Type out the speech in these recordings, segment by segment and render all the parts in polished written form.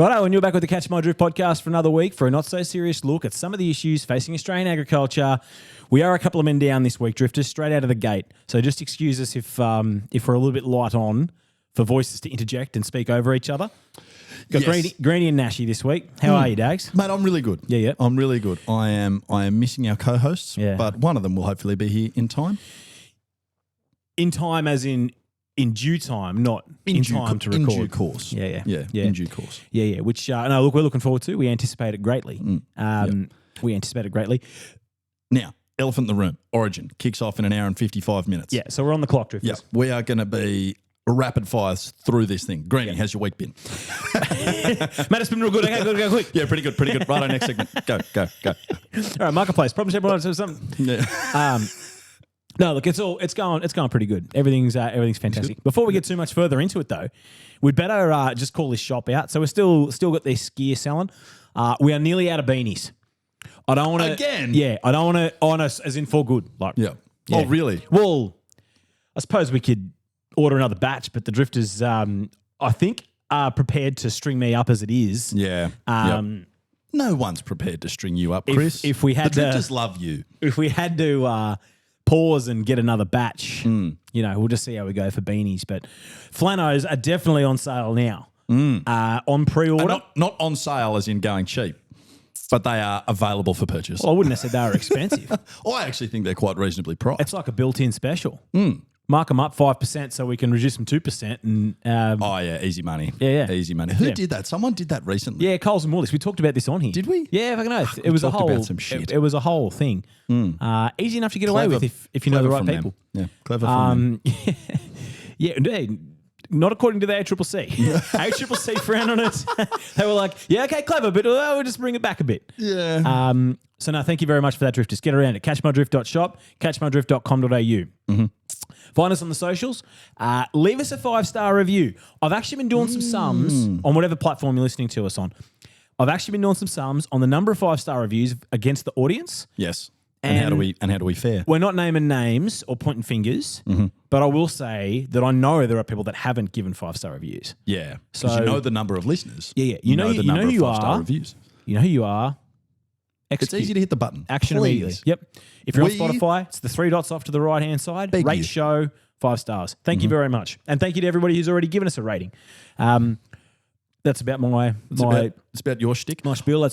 Righto, and you're back with the Catch My Drift podcast for another week for a not-so-serious look at some of the issues facing Australian agriculture. We are a couple of men down this week, Drifters, straight out of the gate. So just excuse us if we're a little bit light on for voices to interject and speak over each other. Got Greenie and Nashy this week. How are you, Dags? Mate, I'm really good. Yeah. I'm really good. I am missing our co-hosts, but one of them will hopefully be here in time. In time as in due time, not in time to record. In due course. Yeah. In due course. Yeah. Which, no, look, we're looking forward to. We anticipate it greatly. We anticipate it greatly. Now, Elephant in the Room, Origin, kicks off in an hour and 55 minutes. Yeah, so we're on the clock, Drifters. Yeah, we are going to be rapid fires through this thing. Greenie, how's your week been? Matt, it's been real good. Okay, go quick. Yeah, pretty good. Right, next segment. Go. All right, Marketplace. Problem Shared Problem Halved. Something. Yeah. No, look, it's going pretty good. Everything's fantastic. Before we get too much further into it, though, we'd better just call this shop out. So we're still got this gear selling. We are nearly out of beanies. I don't want to again. Yeah, I don't want to on us as in for good. Like, yeah. Oh, really? Well, I suppose we could order another batch, but the Drifters, I think, are prepared to string me up as it is. Yeah. No one's prepared to string you up, Chris. If we had the Drifters love you. If we had to pause and get another batch, we'll just see how we go for beanies. But flannels are definitely on sale now. On pre-order. Not on sale as in going cheap, but they are available for purchase. Well, I wouldn't have said they were expensive. I actually think they're quite reasonably priced. It's like a built-in special. Mark them up 5% so we can reduce them 2%. And easy money. Yeah. Easy money. Who did that? Someone did that recently. Yeah, Coles and Woolies. We talked about this on here. Did we? Yeah, fucking oath. It was about some shit. It was a whole thing. Easy enough to get away with if you know the right people. Yeah, clever from them. Yeah, not according to the ACCC. ACCC frowned on it. They were like, yeah, okay, clever, but we'll just bring it back a bit. Yeah. So no, thank you very much for that, Drifters. Get around it. Catchmydrift.shop, catchmydrift.com.au. Find us on the socials. Leave us a 5-star review. I've actually been doing some sums on whatever platform you're listening to us on. I've actually been doing some sums on the number of 5-star reviews against the audience. Yes. And how do we fare? We're not naming names or pointing fingers, but I will say that I know there are people that haven't given 5-star reviews. Yeah. Because you know the number of listeners. Yeah. You know the number of of 5-star reviews. You know who you are. Execute. It's easy to hit the button. Action immediately. Yep. If you're on Spotify, it's the 3 dots off to the right-hand side. Rate show, 5 stars. Thank you very much. And thank you to everybody who's already given us a rating. That's about it's about your shtick. My spiel. I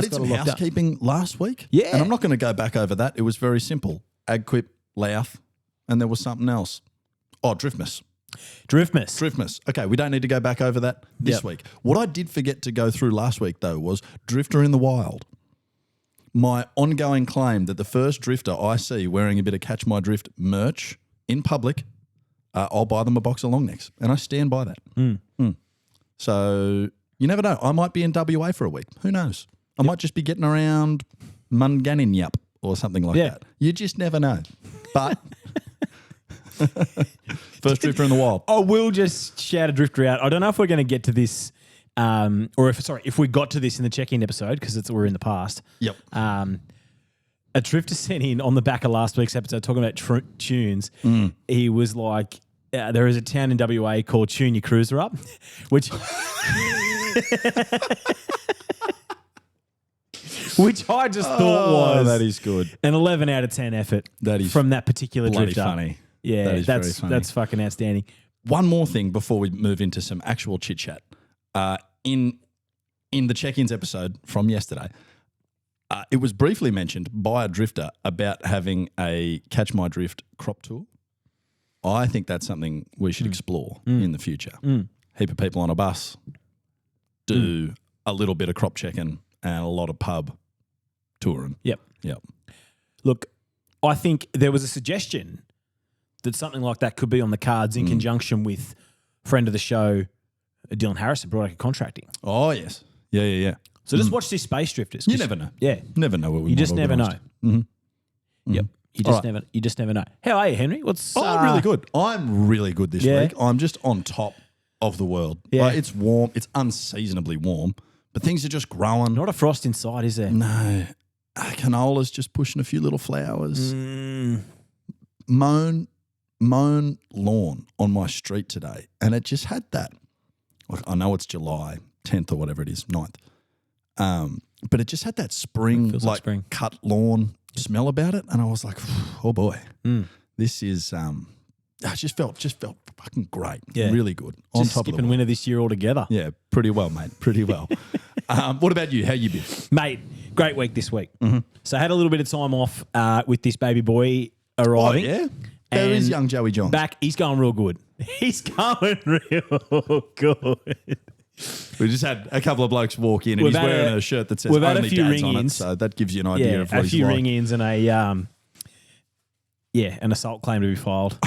did some housekeeping last week. Yeah. And I'm not going to go back over that. It was very simple. Agquip, Louth, and there was something else. Oh, Driftmas. Okay, we don't need to go back over that this week. What I did forget to go through last week, though, was Drifter in the Wild. My ongoing claim that the first drifter I see wearing a bit of Catch My Drift merch in public, I'll buy them a box of long necks. And I stand by that. So you never know. I might be in WA for a week. Who knows? I might just be getting around Munganinyup or something like that. You just never know. But first drifter in the wild. I will just shout a drifter out. I don't know if we're going to get to this, if we got to this in the check-in episode because we're in the past. Yep. A drifter sent in on the back of last week's episode talking about tunes. He was like, there is a town in WA called Tune Your Cruiser Up, which I just thought was that is good. An 11 out of 10 effort from that particular drifter. Funny. Yeah, that's fucking outstanding. One more thing before we move into some actual chit-chat. In the check-ins episode from yesterday, it was briefly mentioned by a drifter about having a Catch My Drift crop tour. I think that's something we should explore in the future. Heap of people on a bus do a little bit of crop checking and a lot of pub touring. Yep. Look, I think there was a suggestion that something like that could be on the cards in conjunction with friend of the show, Dylan Harrison, Broadacre Contracting. Oh, yes. Yeah. So just watch this space, Drifters. You never know. Yeah. Never know what we You just never know. Yep. You just never know. How are you, Henry? I'm really good. I'm really good this week. I'm just on top of the world. Yeah. It's warm. It's unseasonably warm, but things are just growing. Not a frost inside, is there? No. Canola's just pushing a few little flowers. Mown lawn on my street today, and it just had that. Like, I know it's July. 10th or whatever it is, 9th. But it just had that spring, like spring. Cut lawn smell about it. And I was like, oh boy, this is, it just felt fucking great. Yeah. Really good. On just top skipping winter this year altogether. Yeah, pretty well, mate. Pretty well. What about you? How you been? Mate, great week this week. Mm-hmm. So I had a little bit of time off with this baby boy arriving. Oh, yeah? How is young Joey Johns? Back, he's going real good. He's going real good. We just had a couple of blokes walk in and he's wearing a shirt that says we've only had a few dads on it, so that gives you an idea of what he's like. A few ring-ins and an assault claim to be filed.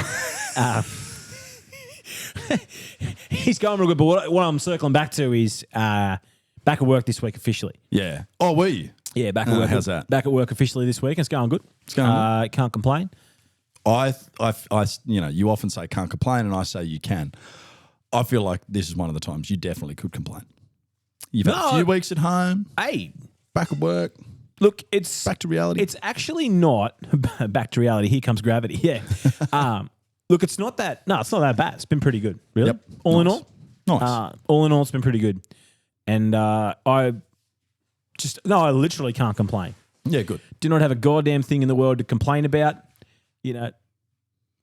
He's going real good, but what I'm circling back to is back at work this week officially. Yeah. Oh, were you? Yeah, back at work. How's that? Back at work officially this week. It's going good. It's going good. Can't complain. I, you often say can't complain, and I say you can. I feel like this is one of the times you definitely could complain. You've had a few weeks at home. Hey, back at work. Look, it's back to reality. It's actually not back to reality. Here comes gravity. Yeah. Look, it's not that. No, it's not that bad. It's been pretty good. Really. Yep. All in all. Nice. All in all, it's been pretty good, and I literally can't complain. Yeah, good. Do not have a goddamn thing in the world to complain about. You know,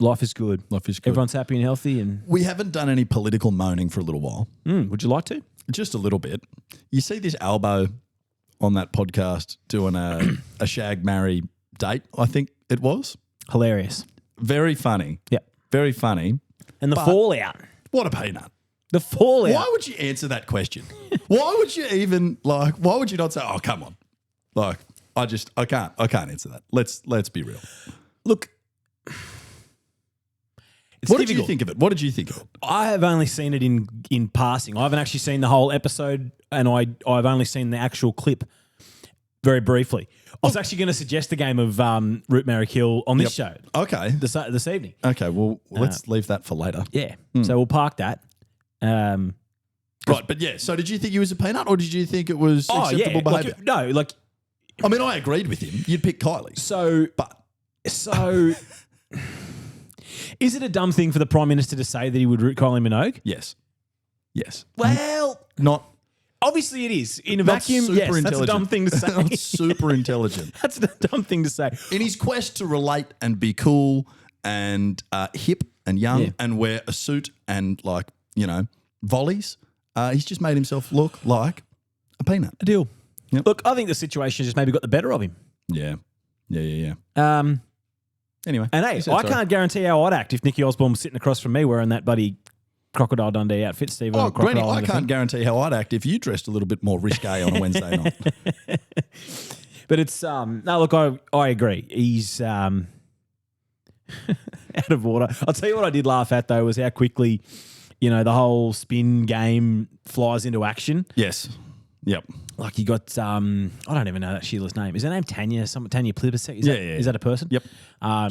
life is good. Life is good. Everyone's happy and healthy. And we haven't done any political moaning for a little while. Would you like to? Just a little bit. You see this Albo on that podcast doing a shag, marry, date, I think it was. Hilarious. Very funny. Yep. Very funny. And the fallout. What a peanut. The fallout. Why would you answer that question? Why would you even why would you not say, oh, come on. Like, I can't answer that. Let's be real. Look, what did you think of it? What did you think of it? I have only seen it in passing. I haven't actually seen the whole episode, and I've only seen the actual clip very briefly. I was actually going to suggest the game of Root, Marry, Kill on this show. Okay. This evening. Okay, well, let's leave that for later. Yeah. So we'll park that. Right, but yeah, so did you think he was a peanut or did you think it was acceptable behaviour? I mean, I agreed with him. You'd pick Kylie. So is it a dumb thing for the Prime Minister to say that he would root Kylie Minogue? Yes. Well, not... Obviously it is. In a vacuum, yes, that's a dumb thing to say. Not super intelligent. That's a dumb thing to say. In his quest to relate and be cool and hip and young and wear a suit and volleys, he's just made himself look like a peanut. A deal. Yep. Look, I think the situation just maybe got the better of him. Yeah. Anyway. And hey, I can't guarantee how I'd act if Nicky Osborne was sitting across from me wearing that bloody Crocodile Dundee outfit, Steve. Oh, Granny, I can't guarantee how I'd act if you dressed a little bit more risque on a Wednesday night. But it's no, look, I agree. He's out of order. I'll tell you what I did laugh at though was how quickly, the whole spin game flies into action. Yes. Yep. Like you got I don't even know that Sheila's name. Is her name Tanya? Tanya Plibersek? Is that a person? Yep.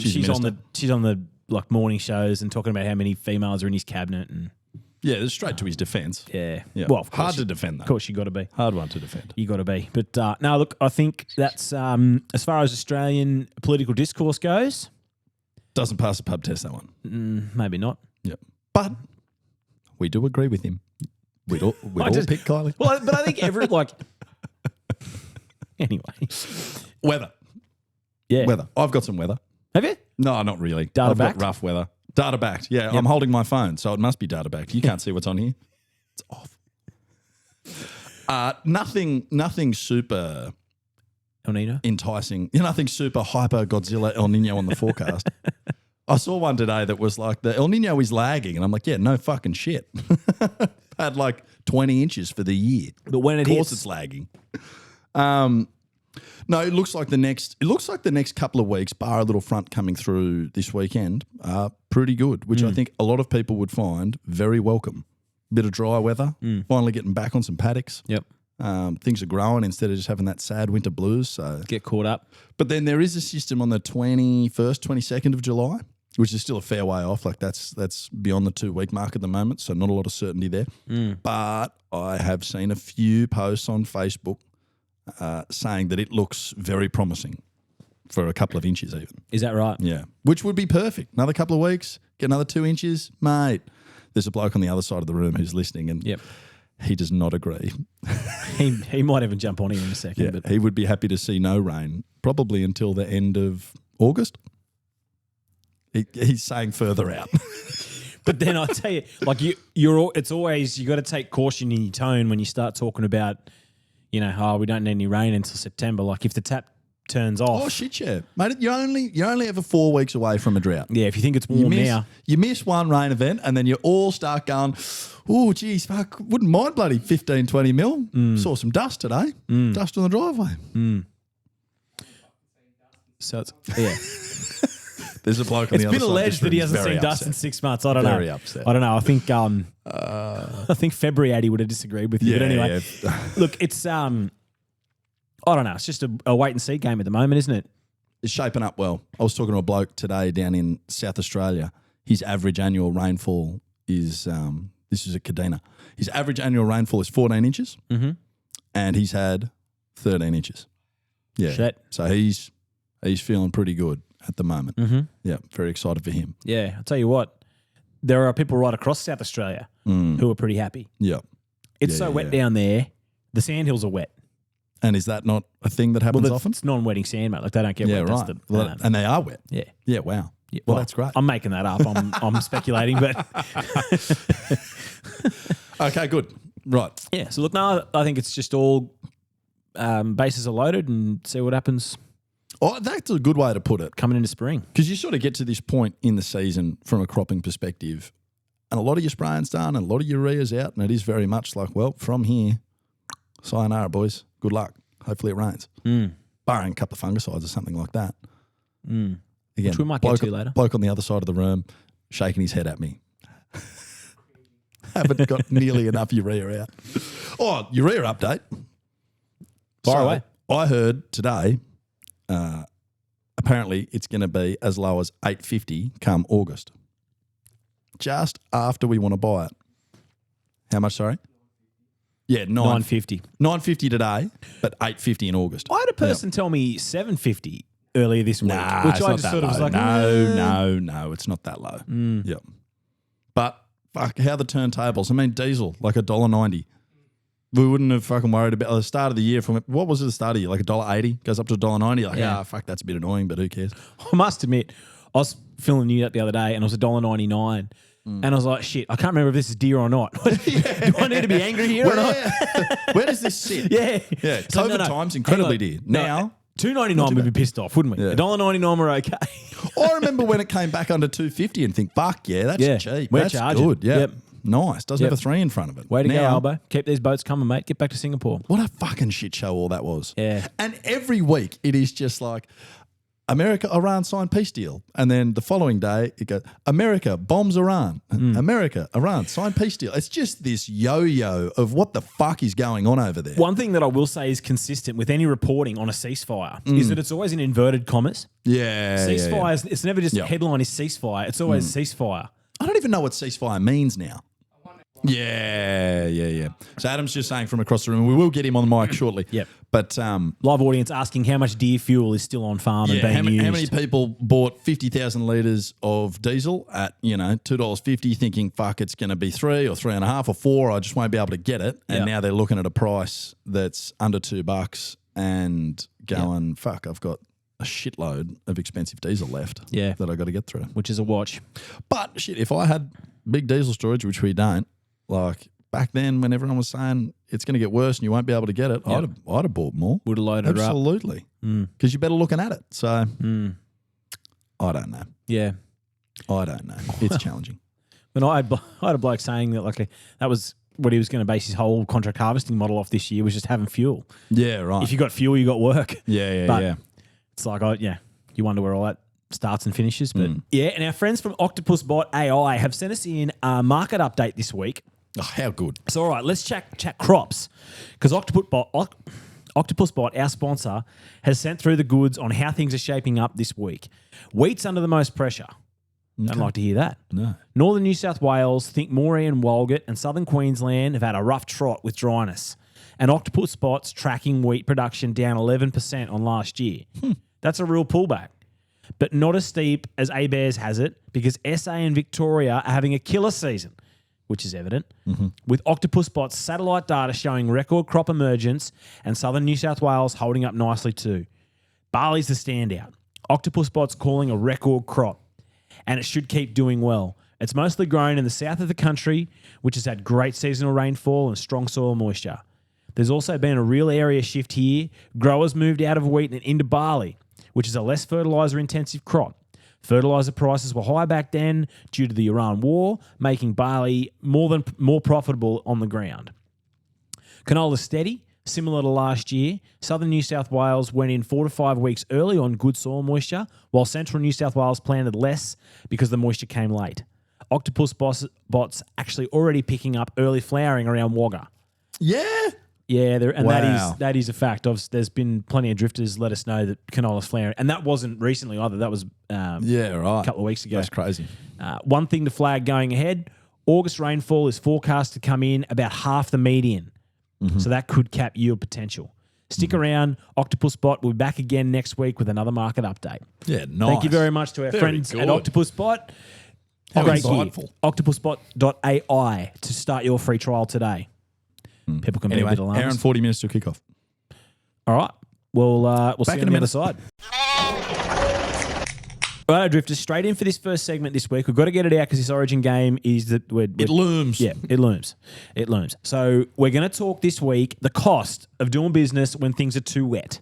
She's on the morning shows and talking about how many females are in his cabinet and it's straight to his defence. Yeah. Well, of course, hard to defend though. Of course you got to be. Hard one to defend. You got to be. But no, look, I think that's as far as Australian political discourse goes, doesn't pass the pub test, that one. Maybe not. Yep. But we do agree with him. We'd all pick Kylie. Well, but I think anyway. Weather. Yeah. Weather. I've got some weather. Have you? No, not really. Data backed? I've got rough weather. Data backed. Yeah, yep. I'm holding my phone, so it must be data backed. You can't see what's on here. It's off. Nothing super El Nino? Enticing. Nothing super hyper Godzilla El Nino on the forecast. I saw one today that was like the El Nino is lagging, and I'm like, yeah, no fucking shit. Had like 20 inches for the year. But when it hits, it's lagging. No, it looks like the next couple of weeks, bar a little front coming through this weekend, are pretty good, which I think a lot of people would find very welcome. Bit of dry weather, finally getting back on some paddocks. Yep. Things are growing instead of just having that sad winter blues. So get caught up. But then there is a system on the 21st, 22nd of July, which is still a fair way off. Like that's beyond the 2-week mark at the moment, so not a lot of certainty there. But I have seen a few posts on Facebook saying that it looks very promising for a couple of inches even. Is that right? Yeah. Which would be perfect. Another couple of weeks, get another 2 inches. Mate, there's a bloke on the other side of the room who's listening and he does not agree. He might even jump on here in a second. Yeah, But he would be happy to see no rain, probably until the end of August. He's saying further out. But then I tell you, like it's always you got to take caution in your tone when you start talking about, we don't need any rain until September. Like if the tap turns off, Oh shit, yeah, mate! You're only ever 4 weeks away from a drought. yeah. If you think it's warm now, you miss one rain event, and then you all start going, "Oh, geez, fuck! Wouldn't mind bloody 15, 20 mil." Saw some dust today. Dust on the driveway. so it's yeah. There's a bloke on It's the other been side of alleged this that he room hasn't very seen dust upset. in 6 months. I don't know. Very upset. I don't know. I think February 80 would have disagreed with you. But anyway, look, it's I don't know. It's just a wait and see game at the moment, isn't it? It's shaping up well. I was talking to a bloke today down in South Australia. His average annual rainfall is this is at Kadina. His average annual rainfall is 14 inches, and he's had 13 inches. Yeah, Shit. so he's feeling pretty good at the moment. Yeah, very excited for him. Yeah, I'll tell you what. There are people right across South Australia who are pretty happy. Yeah, It's so wet down there. The sandhills are wet. and is that not a thing that happens often? It's non-wetting sand, mate. Like they don't get wet. Right. That's And they are wet. yeah. Yeah, wow. Yeah, Well, that's great. I'm making that up. I'm speculating, but Okay, good. Right. yeah. So look, no, I think it's just all bases are loaded and see what happens Oh, that's a good way to put it. coming into spring. Because you sort of get to this point in the season from a cropping perspective, and a lot of your spraying's done and a lot of urea's out, and it is very much like, well, from here, sayonara, boys. Good luck. Hopefully it rains. Barring a couple of fungicides or something like that. Again, Which we might get to later. Bloke on the other side of the room shaking his head at me. Haven't got nearly enough urea out. Oh, urea update. Fire away. I heard today, apparently it's going to be as low as 850 come August. Just after we want to buy it. How much, sorry? Yeah, 950. 950 today, but 850 in August. I had a person tell me 750 earlier this week, Nah, which it's I not just that sort of was low. like, No, it's not that low. Yeah. But fuck, how the turntables. I mean, diesel, like $1.90. We wouldn't have fucking worried about the start of the year from what was it the start of the year? Like $1.80 goes up to $1.90. Like, fuck, that's a bit annoying, but who cares? I must admit, I was filling you up the other day and it was $1.99. And I was like, shit, I can't remember if this is deer or not. Do I need to be angry here or not? Where does this sit? Yeah. Yeah, So, COVID times incredibly dear. Now, $2.99 we'd be pissed off, wouldn't we? Yeah. $1.99 we're okay. I remember when it came back under $2.50 and think, fuck yeah, that's cheap. We're That's charging. good. Yeah. Yep. Nice. Doesn't have a 3 in front of it. Way to go, Now, Albo. Keep these boats coming, mate. Get back to Singapore. What a fucking shit show all that was. Yeah. And every week it is just like, America, Iran signed peace deal. And then the following day it goes, America bombs Iran. America, Iran signed peace deal. It's just this yo-yo of what the fuck is going on over there. One thing that I will say is consistent with any reporting on a ceasefire is that it's always in inverted commas. Yeah. Ceasefire, it's never just Yep. headline is ceasefire. It's always ceasefire. I don't even know what ceasefire means now. Yeah. So Adam's just saying from across the room, we will get him on the mic shortly. Yep. But Live audience asking how much deer fuel is still on farm and being used. how many people bought 50,000 litres of diesel at, $2.50 thinking, fuck, it's going to be 3 or 3.5 or 4, I just won't be able to get it. And Yep. now they're looking at a price that's under $2 and going, fuck, I've got a shitload of expensive diesel left that I got to get through. Which is a watch. But shit, if I had big diesel storage, which we don't, like back then when everyone was saying it's going to get worse and you won't be able to get it, I'd have bought more. Would have loaded her up. Absolutely. Because you're better looking at it. So I don't know. Yeah. I don't know. It's challenging. But I had a bloke saying that that was what he was going to base his whole contract harvesting model off this year was just having fuel. Yeah, right. If you got fuel, you got work. Yeah. It's like, you wonder where all that starts and finishes. But and our friends from Octopusbot AI have sent us in a market update this week. Oh, how good. So, all right, let's chat crops. Because Octopusbot, our sponsor, has sent through the goods on how things are shaping up this week. Wheat's under the most pressure. Don't like to hear that. No. Northern New South Wales, think Moree and Walgett, and southern Queensland have had a rough trot with dryness. And Octopusbot's tracking wheat production down 11% on last year. That's a real pullback. But not as steep as ABARES has it because SA and Victoria are having a killer season which is evident, with Octopusbot's satellite data showing record crop emergence and southern New South Wales holding up nicely too. Barley's the standout. Octopusbot's calling a record crop, and it should keep doing well. It's mostly grown in the south of the country, which has had great seasonal rainfall and strong soil moisture. There's also been a real area shift here. Growers moved out of wheat and into barley, which is a less fertiliser-intensive crop. Fertiliser prices were high back then due to the Iran war, making barley more profitable on the ground. Canola's steady, similar to last year. Southern New South Wales went in 4 to 5 weeks early on good soil moisture, while central New South Wales planted less because the moisture came late. Octopusbot's actually already picking up early flowering around Wagga. Yeah. Yeah, Wow. that is a fact. There's been plenty of drifters let us know that canola's flowering, and that wasn't recently either. That was a couple of weeks ago. That's crazy. One thing to flag going ahead: August rainfall is forecast to come in about half the median, so that could cap yield potential. Stick around. Octopusbot will be back again next week with another market update. Yeah, nice. Thank you very much to our friends at Octopusbot. How Great insightful. gear. Octopusbot.ai to start your free trial today. People can be a bit alarmed. Hour and 40 minutes to kick off. All right. We'll see you in on a the other minute. side. All right, Drifters, straight in for this first segment this week. We've got to get it out because this Origin game is that It looms. Yeah, it looms. It looms. So we're going to talk this week the cost of doing business when things are too wet.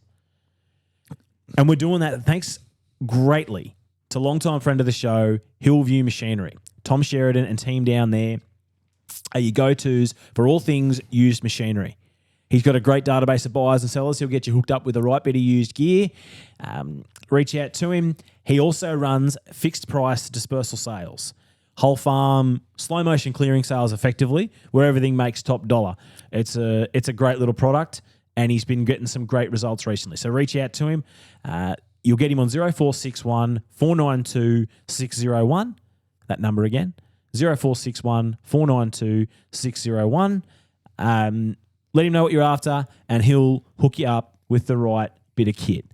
And we're doing that thanks greatly to longtime friend of the show, Hillview Machinery. Tom Sheridan and team down there are your go-tos for all things used machinery. He's got a great database of buyers and sellers. He'll get you hooked up with the right bit of used gear. Reach out to him. He also runs fixed price dispersal sales, whole farm, slow motion clearing sales effectively, where everything makes top dollar. It's a great little product, and he's been getting some great results recently. So reach out to him. You'll get him on 0461 492 601. That number again, 0461 492 601. Let him know what you're after, and he'll hook you up with the right bit of kit.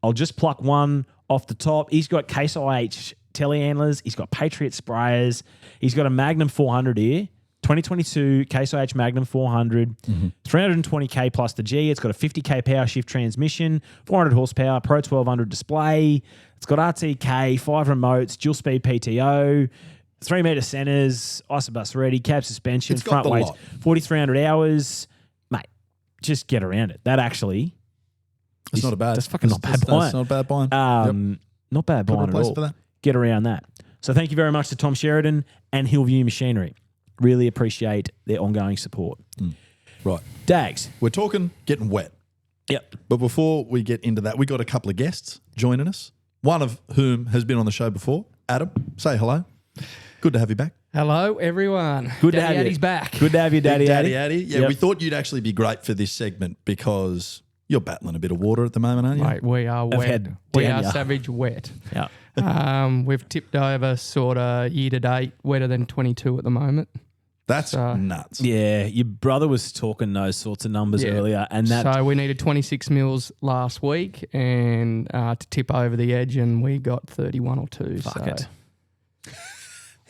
I'll just pluck one off the top. He's got Case IH telehandlers. He's got Patriot sprayers. He's got a Magnum 400 here, 2022 Case IH Magnum 400, 320k plus the G. It's got a 50k power shift transmission, 400 horsepower, Pro 1200 display. It's got RTK, 5 remotes, dual speed PTO, 3 meter centers, isobus ready, cab suspension, It's got front the weights, lot. 4,300 hours. Mate, just get around it. That actually... It's not a bad. That's fucking not bad buying. That's not a bad buying. Not bad Put a buying at place all. for that. Get around that. So thank you very much to Tom Sheridan and Hillview Machinery. Really appreciate their ongoing support. Right. Dags. We're talking getting wet. Yep. But before we get into that, we got a couple of guests joining us, one of whom has been on the show before. Adam, say hello. Good to have you back. Hello, everyone. Good Daddy to have Addy's you. back. Good to have you, Daddy Daddy Addy. Addy. Yeah, Yep. we thought you'd actually be great for this segment because you're battling a bit of water at the moment, aren't you? Mate, we are wet. had We down are ya. savage wet. Yeah. We've tipped over sort of year to date, wetter than 22 at the moment. That's nuts. Yeah, your brother was talking those sorts of numbers earlier, and that So we needed 26 mils last week and to tip over the edge, and we got 31 or 2. fuck so it.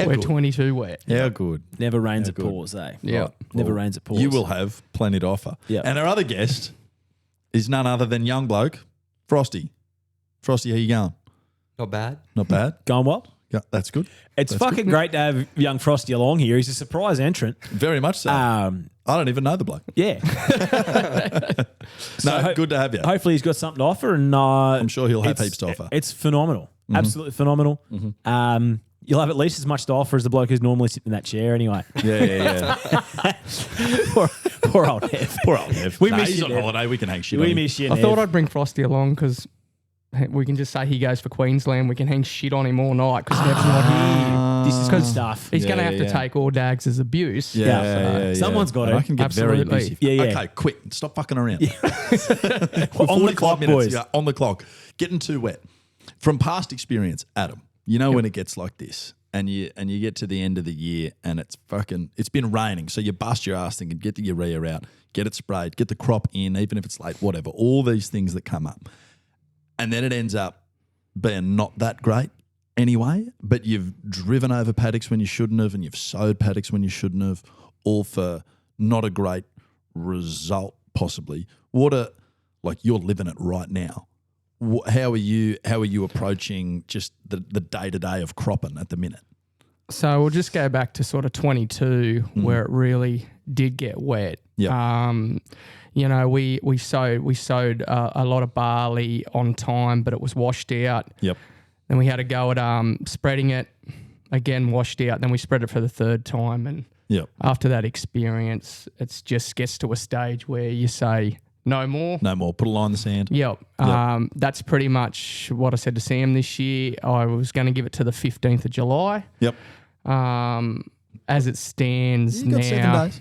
we're good. 22 wet. How good. Never rains at good. pause, eh? Yeah. Right. Never Well, rains at pause. You will have plenty to offer. Yep. And our other guest is none other than young bloke, Frosty. Frosty, how you going? Not bad. Not bad. Going well? Yeah, that's good. It's That's fucking great to have young Frosty along here. He's a surprise entrant. Very much so. I don't even know the bloke. Yeah. No, good to have you. Hopefully he's got something to offer, and I'm sure he'll have it's- heaps to offer. It's phenomenal, absolutely phenomenal. You'll have at least as much to offer as the bloke who's normally sitting in that chair, anyway. Yeah. poor old Ev. Poor old Nev. We miss he's you, on Nev. holiday. We can hang shit on We him. miss you. I Nev. thought I'd bring Frosty along because we can just say he goes for Queensland. We can hang shit on him all night because Nev's not here. This is good stuff. He's going to Yeah, have to yeah. take all Dags' abuse. Yeah. Someone's got And to. I can get very Absolutely. busy. Yeah. Okay, quick. Stop fucking around. We're on the 45 clock, minutes. boys. Yeah, on the clock. Getting too wet. From past experience, Adam, you know when it gets like this and you get to the end of the year and it's been raining. So you bust your ass thinking, get the urea out, get it sprayed, get the crop in, even if it's late, whatever. All these things that come up. And then it ends up being not that great. anyway, but you've driven over paddocks when you shouldn't have, and you've sowed paddocks when you shouldn't have, all for not a great result possibly. You're living it right now. How are you approaching just the day-to-day of cropping at the minute? So we'll just go back to sort of 22 where it really did get wet. Yep. We sowed a lot of barley on time, but it was washed out. Yep. Then we had to go at spreading it, again washed out. Then we spread it for the third time, and Yep. after that experience, it just gets to a stage where you say no more. No more. Put a line in the sand. Yep. That's pretty much what I said to Sam this year. I was going to give it to the 15th of July. Yep. As it stands You got now, 7 days.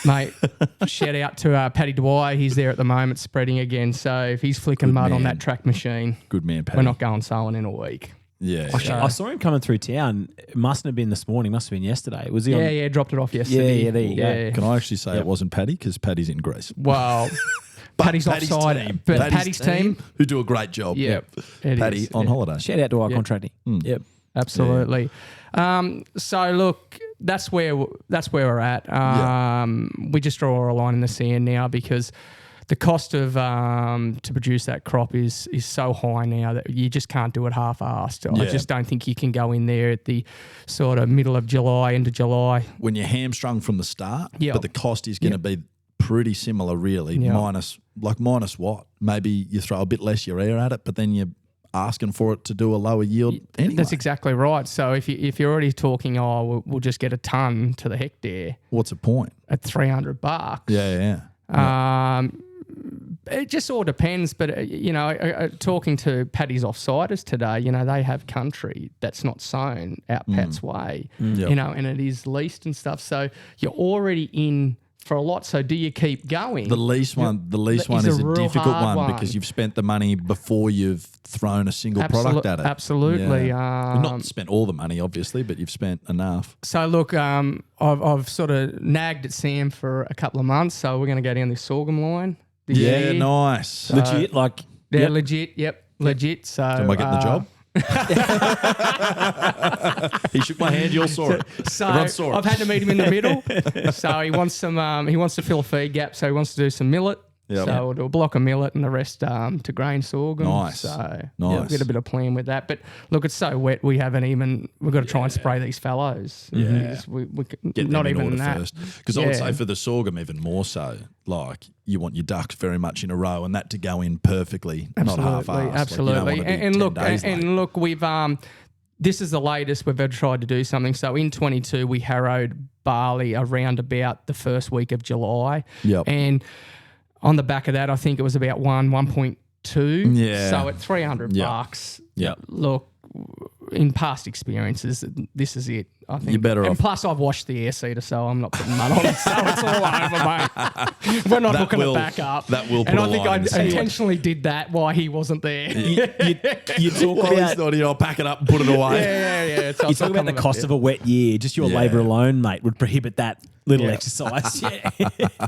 mate, shout out to Paddy Dwyer. He's there at the moment spreading again. So if he's flicking Good mud on man. that track machine, Good man, Paddy. we're not going sowing in a week. Yeah. I saw him coming through town. It mustn't have been this morning. Must have been yesterday. Was he on? Yeah, dropped it off yesterday. Yeah, there you go. Can I actually say it wasn't Paddy because Paddy's in Greece? Well, Paddy's offside. team. But Paddy's team, who do a great job. Yep, it Paddy is, on yeah. holiday. Shout out to our contracting. Yep. absolutely. So look, that's where we're at. We just draw a line in the sand now because the cost of to produce that crop is so high now that you just can't do it half-assed. I just don't think you can go in there at the sort of middle of July, into July. When you're hamstrung from the start, Yep. but the cost is going to be pretty similar really, Yep. minus what? Maybe you throw a bit less urea at it, but then you're asking for it to do a lower yield anyway. That's exactly right. So if you're already talking, we'll just get a ton to the hectare What's the point? at $300. Yeah. It just all depends, but talking to Paddy's offsiders today, they have country that's not sown out Pat's way, Yep. and it is leased and stuff. So you're already in for a lot. So do you keep going? The lease one is a real difficult hard one because you've spent the money before you've thrown a single product at it. Absolutely. Yeah. Not spent all the money, obviously, but you've spent enough. So look, I've sort of nagged at Sam for a couple of months, so we're going to go down this sorghum line this year. Nice. Legit, Yeah, legit. Yep, legit. So Am I getting the job? He shook my hand. You all saw it. So Everyone saw it. I've had to meet him in the middle. So he wants some. He wants to fill a feed gap. So he wants to do some millet. Yep. So we'll do a block of millet and the rest to grain sorghum. Nice. So Nice. get a bit of plan with that. But look, it's so wet. We've got to try and spray these fallows. Yeah. We Get not them in even order that. first. Because I would Yeah. say for the sorghum even more so, like you want your ducks very much in a row and that to go in perfectly, not half-assed. Absolutely. Like, and look, we've this is the latest we've ever tried to do something. So in 22, we harrowed barley around about the first week of July. Yep. And on the back of that, I think it was about 1.2. Yeah. So at $300, Yep. look, in past experiences, this is it. I think You're better and off. plus, I've washed the air seeder, so I'm not putting mud on it. So it's all over, mate. We're not That hooking will- it back up. that will put And a I think line I in the sand. intentionally did that while he wasn't there. You talk Well, about he's not here. I'll pack it up and put it away. Yeah. So you talk about the cost of a wet year. Just your labour alone, mate, would prohibit that little Yeah. exercise. Yeah.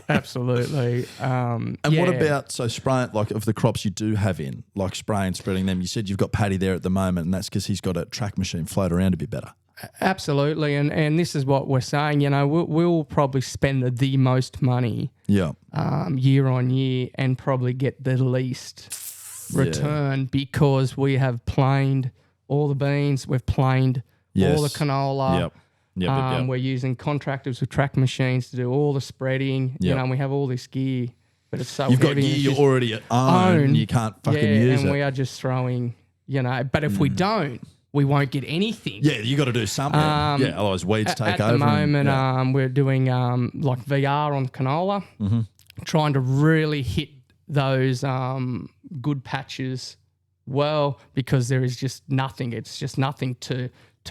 Absolutely. And what about, so spraying, like of the crops you do have in, like spraying, spreading them, you said you've got Paddy there at the moment and that's because he's got a track machine float around a bit better. Absolutely, and this is what we're saying. We'll probably spend the most money Yeah. year on year and probably get the least return because we have planed all the beans, we've planed all the canola. Yep. We're using contractors with track machines to do all the spreading. Yep. And we have all this gear, but it's so You've got heavy. gear it's you just already own. You can't fucking use and it. we are just throwing. But if we don't, we won't get anything. Yeah, you got to do something. Otherwise weeds take At over. the moment, we're doing like VR on canola, trying to really hit those good patches well because there is just nothing. It's just nothing to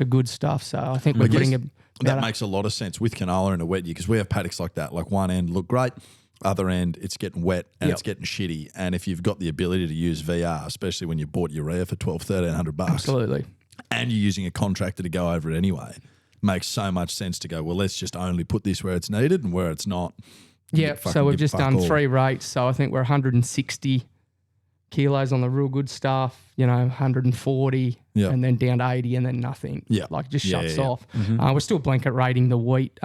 good stuff. So I think we're putting that makes a lot of sense with canola in a wet year because we have paddocks like that. Like one end look great, other end it's getting wet and it's getting shitty. And if you've got the ability to use VR, especially when you bought urea for $1,200-$1,300, absolutely. And you're using a contractor to go over it anyway, makes so much sense to go, well, let's just only put this where it's needed and where it's not. Yeah, so we've just done 3 rates. So I think we're 160 kilos on the real good stuff, 140 Yeah. and then down to 80 and then nothing. Yeah. Like it just Yeah, shuts yeah, yeah. off. We're still blanket rating the wheat.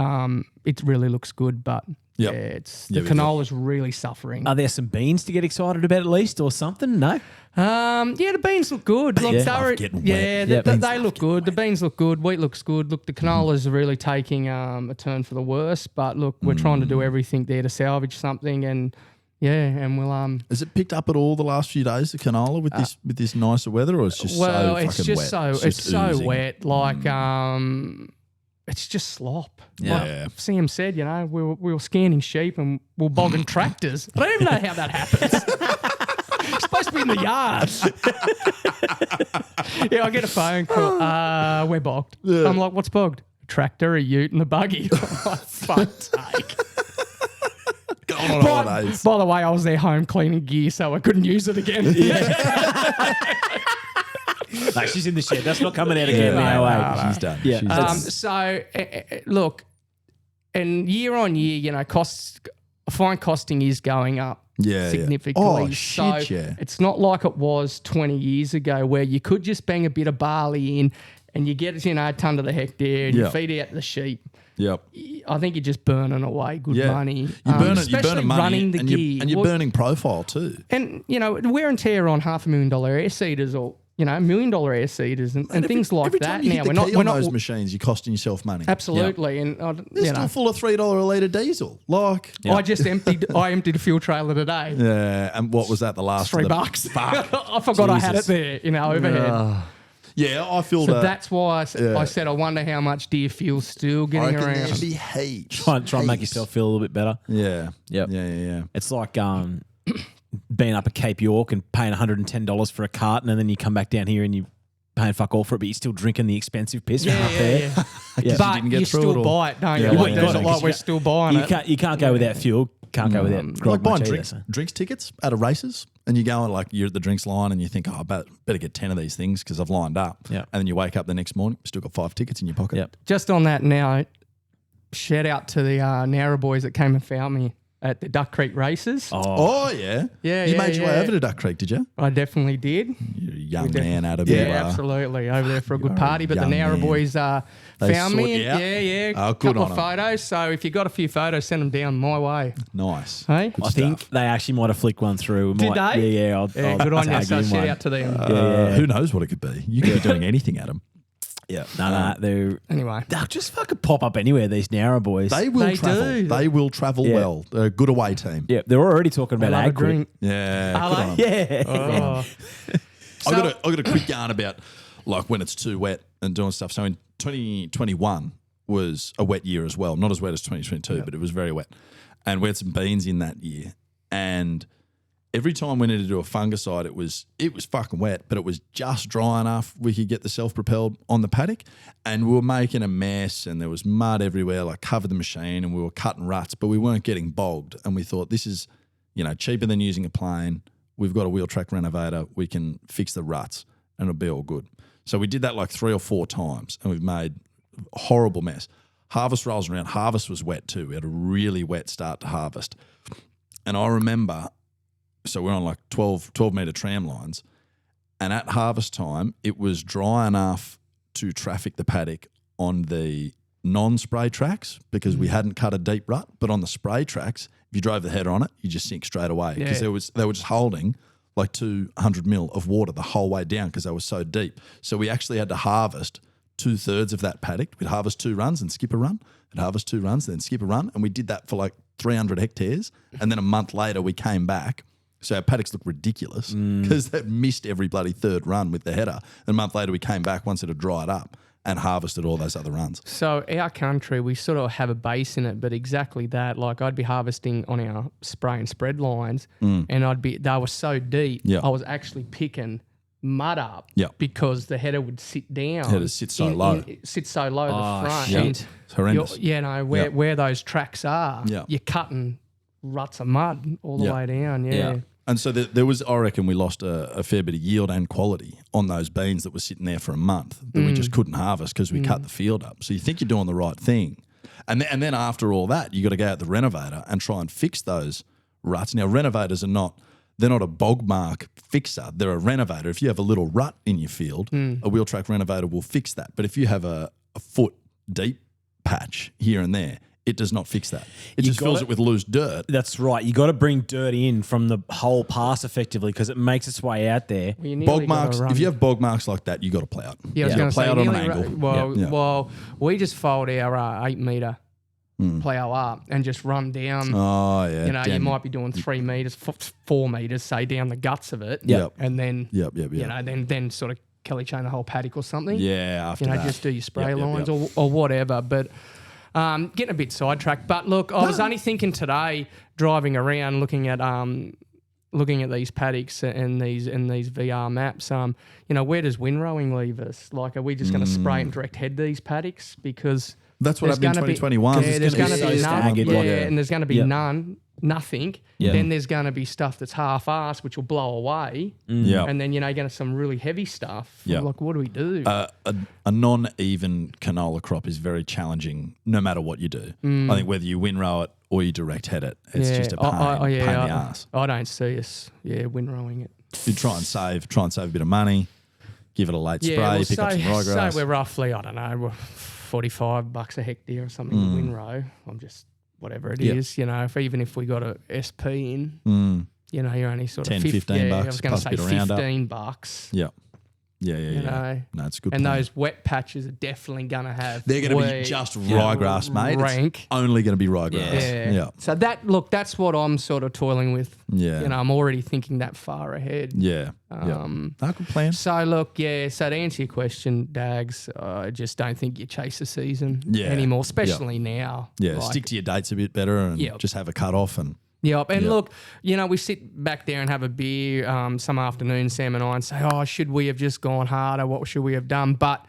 It really looks good, but Yep. it's Yeah, the we got- canola's really suffering. Are there some beans to get excited about at least or something? No? Yeah, the beans look good. Look, Yeah. Love getting yeah, wet. Yeah, beans they look good. The beans look good. Wheat looks good. Look, the canola's really taking a turn for the worse. But look, we're trying to do everything there to salvage something, and we'll Has it picked up at all the last few days, the canola, with this nicer weather, or it's just so it's fucking just wet? so it's so oozing? wet. Like it's just slop. Yeah. Like Sam said, we were scanning sheep and we were bogging tractors. I don't even know how that happens. It's supposed to be in the yard. Yeah, I get a phone call. We're bogged. Yeah. I'm like, what's bogged? A tractor, a ute, and a buggy. I'm like, fuck's sake. Going on holidays. By the way, I was there home cleaning gear, so I couldn't use it again. No, she's in the shed. That's not coming out again. no, No, no, way. She's done. Yeah. She's done. So look, and year on year, costs. I find costing is going up Yeah, significantly. yeah. Oh, so shit, yeah. it's not like it was 20 years ago where you could just bang a bit of barley in and you get a ton to the hectare and Yeah. you feed out the sheep. Yep. I think you're just burning away good Yeah. money. You're burning especially money running the and gear. you're burning profile too. And, wear and tear on $500,000 air seeders or, $1 million air seeders and things like every that. time you Now hit the key we're on not those machines, you're costing yourself money. absolutely. And They're still full of $3 a litre diesel. Like, I just emptied a fuel trailer today. yeah. And what was that? The last $3. Fuck. I forgot I had it Jesus. there, overhead. Yeah, I feel So that. that's why I said I wonder how much deer fuel's still I getting reckon around. there'd be heaps. Try and make Heaps. yourself feel a little bit better. Yeah. Yep. Yeah. It's like being up at Cape York and paying $110 for a carton, and then you come back down here and you paying fuck all for it, but you're still drinking the expensive piss from up there. Yeah. Yeah. But didn't get you through it still all. buy it, don't Yeah, you? well, Like, you it's gotta, not like we're still buying it. You can't go without fuel. Can't go without grog Like buying much either, drinks tickets at a races, and you go and you're at the drinks line, and you think, I better get 10 of these things because I've lined up. Yeah. And then you wake up the next morning, still got 5 tickets in your pocket. Yep. Just on that now, shout out to the Nowra boys that came and found me at the Duck Creek races. Oh yeah. Yeah, You yeah, made your way yeah. over to Duck Creek, did you? I definitely did. You're a young We man, Adam. Yeah, you are. absolutely. Over there for a good You're a party. But the young Nowra man. boys They found sort me. you out? Yeah. Oh, good Couple on of 'em. photos. So if you got a few photos, send them down my way. Nice. Hey? I think they actually might have flicked one through. Did Might- they? Yeah, I'll Good on you. tag So in shout one. out to them. Yeah. Who knows what it could be? You could be doing anything, Adam. Yeah. No, Anyway. they'll just fucking pop up anywhere, these Nowra boys. They will They travel. do. They will travel Yeah. well. They're a good away team. yeah, they're already talking about Love a ag quit. drink. Yeah. Are good they? on 'em. Yeah. Oh. I got a quick yarn about when it's too wet and doing stuff. So in 2021 was a wet year as well. Not as wet as 2022, but it was very wet. And we had some beans in that year. And every time we needed to do a fungicide, it was fucking wet, but it was just dry enough we could get the self-propelled on the paddock. And we were making a mess and there was mud everywhere, covered the machine, and we were cutting ruts, but we weren't getting bogged. And we thought, this is, cheaper than using a plane. We've got a wheel track renovator. We can fix the ruts and it'll be all good. So we did that 3 or 4 times and we've made a horrible mess. Harvest rolls around. Harvest was wet too. We had a really wet start to harvest. And I remember, so we're on 12 metre tram lines, and at harvest time, it was dry enough to traffic the paddock on the non-spray tracks because we hadn't cut a deep rut, but on the spray tracks, if you drove the header on it, you just sink straight away because Yeah. they were just holding 200 mil of water the whole way down because they were so deep. So we actually had to harvest 2/3 of that paddock. We'd harvest 2 runs and skip a run. We'd harvest 2 runs, then skip a run. And we did that for 300 hectares. And then a month later, we came back. So our paddocks looked ridiculous because they missed every bloody 3rd run with the header. And a month later, we came back once it had dried up and harvested all those other runs. So our country, we sort of have a base in it, but exactly that. I'd be harvesting on our spray and spread lines, and they were so deep. Yeah. I was actually picking mud up. Yeah. because the header would sit down. Headers sit so low. Sit so low the front. shit. And It's horrendous. where those tracks are. Yeah. You're cutting ruts of mud all the Yeah. way down. Yeah. Yeah. And so there was, I reckon, we lost a fair bit of yield and quality on those beans that were sitting there for a month that we just couldn't harvest because we cut the field up. So you think you're doing the right thing. And then after all that, you got to go out the renovator and try and fix those ruts. Now, renovators are not they're not a bog mark fixer. They're a renovator. If you have a little rut in your field, a wheel track renovator will fix that. But if you have a foot deep patch here and there, it does not fix that. It just fills it with loose dirt. That's right. You got to bring dirt in from the whole pass effectively because it makes its way out there. Bog marks. If you have bog marks like that, you got to plow it. Yeah, I was going to say, plow it on an angle. Well, we just fold our 8 metre plow up and just run down. Oh yeah. You know, you might be doing 3 metres, 4 metres, say down the guts of it. Yep. And then, you know, then sort of Kelly chain the whole paddock or something. Yeah. After that, just do your spray lines or whatever. But getting a bit sidetracked. But look, I was only thinking today, driving around, looking at these paddocks and these VR maps. You know, where does windrowing leave us? Like, are we just going to spray and direct head these paddocks? Because that's what happened in 2021. There's going to be none. And there's going to be nothing. Yeah. Then there's going to be stuff that's half-assed, which will blow away. Yeah. And then, you know, you're going to have some really heavy stuff. Yeah. Like, what do we do? A non-even canola crop is very challenging no matter what you do. I think whether you windrow it or you direct head it, it's just a pain in the ass. I don't see us, windrowing it. You try and save a bit of money, give it a late spray, pick up some ryegrass. So we're roughly, I don't know, we're $45 a hectare or something in windrow. I'm just, whatever it is, you know, even if we got a SP in, you know, you're only sort of 10, 15 bucks. I was going to say $15. Yeah. Yeah. No, it's a good. And plan. those wet patches are definitely going to have. They're going to be just ryegrass, mate. Rank. It's only going to be ryegrass. Yeah. So that's what I'm sort of toiling with. Yeah. You know, I'm already thinking that far ahead. Yeah. Good plan. So look, so to answer your question, Dags, I just don't think you chase the season anymore, especially now. Yeah. Like, stick to your dates a bit better and just have a cut off and. Yep. And look, you know, we sit back there and have a beer some afternoon, Sam and I, and say, oh, should we have just gone harder? What should we have done? But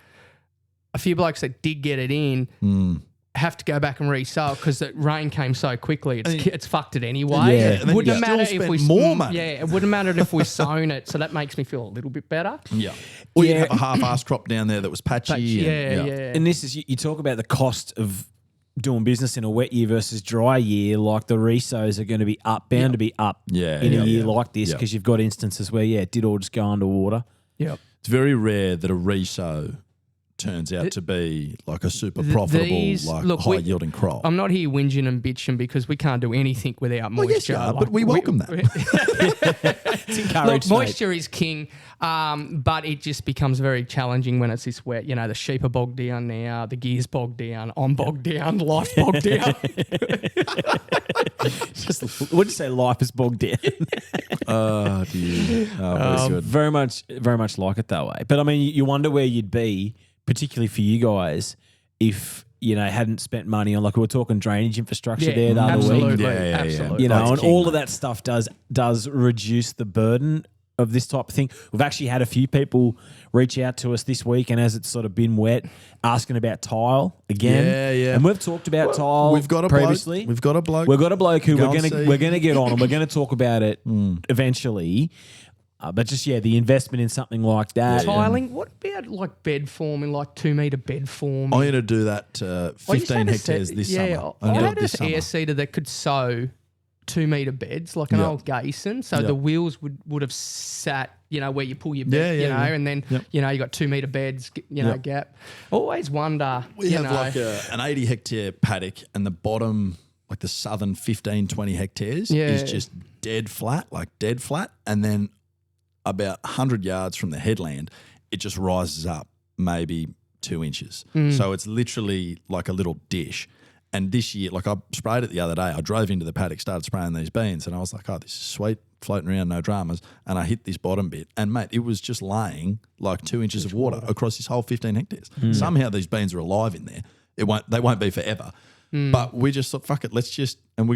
a few blokes that did get it in have to go back and resell because the rain came so quickly. It's fucked it anyway. Yeah. It wouldn't matter if we more money. Yeah, it wouldn't matter if we sown it. So that makes me feel a little bit better. Yeah. Or you have a half-ass crop down there that was patchy. And this is, you talk about the cost of doing business in a wet year versus dry year, like the resos are going to be bound to be up in a year like this because you've got instances where, it did all just go underwater. Yeah. It's very rare that a reso turns out to be like a super profitable, high-yielding crop. I'm not here whinging and bitching because we can't do anything without moisture. Yes, you are, but we welcome that. It's encouraged. Look, moisture is king, but it just becomes very challenging when it's this wet. You know, the sheep are bogged down now, the gear's bogged down, I'm bogged down, life's bogged down. Would you say life is bogged down? Oh, dear. Oh, good. Very much like it that way. But I mean, you wonder where you'd be, particularly for you guys, if hadn't spent money on, like we were talking drainage infrastructure there the other week. Absolutely. You know, and all of that stuff does reduce the burden of this type of thing. We've actually had a few people reach out to us this week, and as it's sort of been wet, asking about tile again. Yeah. And we've talked about tile previously. We've got a bloke. We've got a bloke who we're gonna get on, and we're gonna talk about it eventually. But just, the investment in something like that. Tiling, what about like bed forming, like 2 metre bed forming? I'm going to do that 15 hectares this summer. I had an air seeder that could sow 2 metre beds, like an old Gason. So the wheels would have sat, where you pull your bed, and then, you got 2 metre beds, gap. Always wonder. We have like an 80 hectare paddock, and the bottom, like the southern 15, 20 hectares is just dead flat. And then about 100 yards from the headland, it just rises up maybe 2 inches. So it's literally like a little dish. And this year, like I sprayed it the other day. I drove into the paddock, started spraying these beans, and I was like, oh, this is sweet, floating around, no dramas. And I hit this bottom bit. And, mate, it was just laying like 2 inches of water across this whole 15 hectares. Somehow these beans are alive in there. They won't be forever. But we just thought, fuck it, let's just – and we're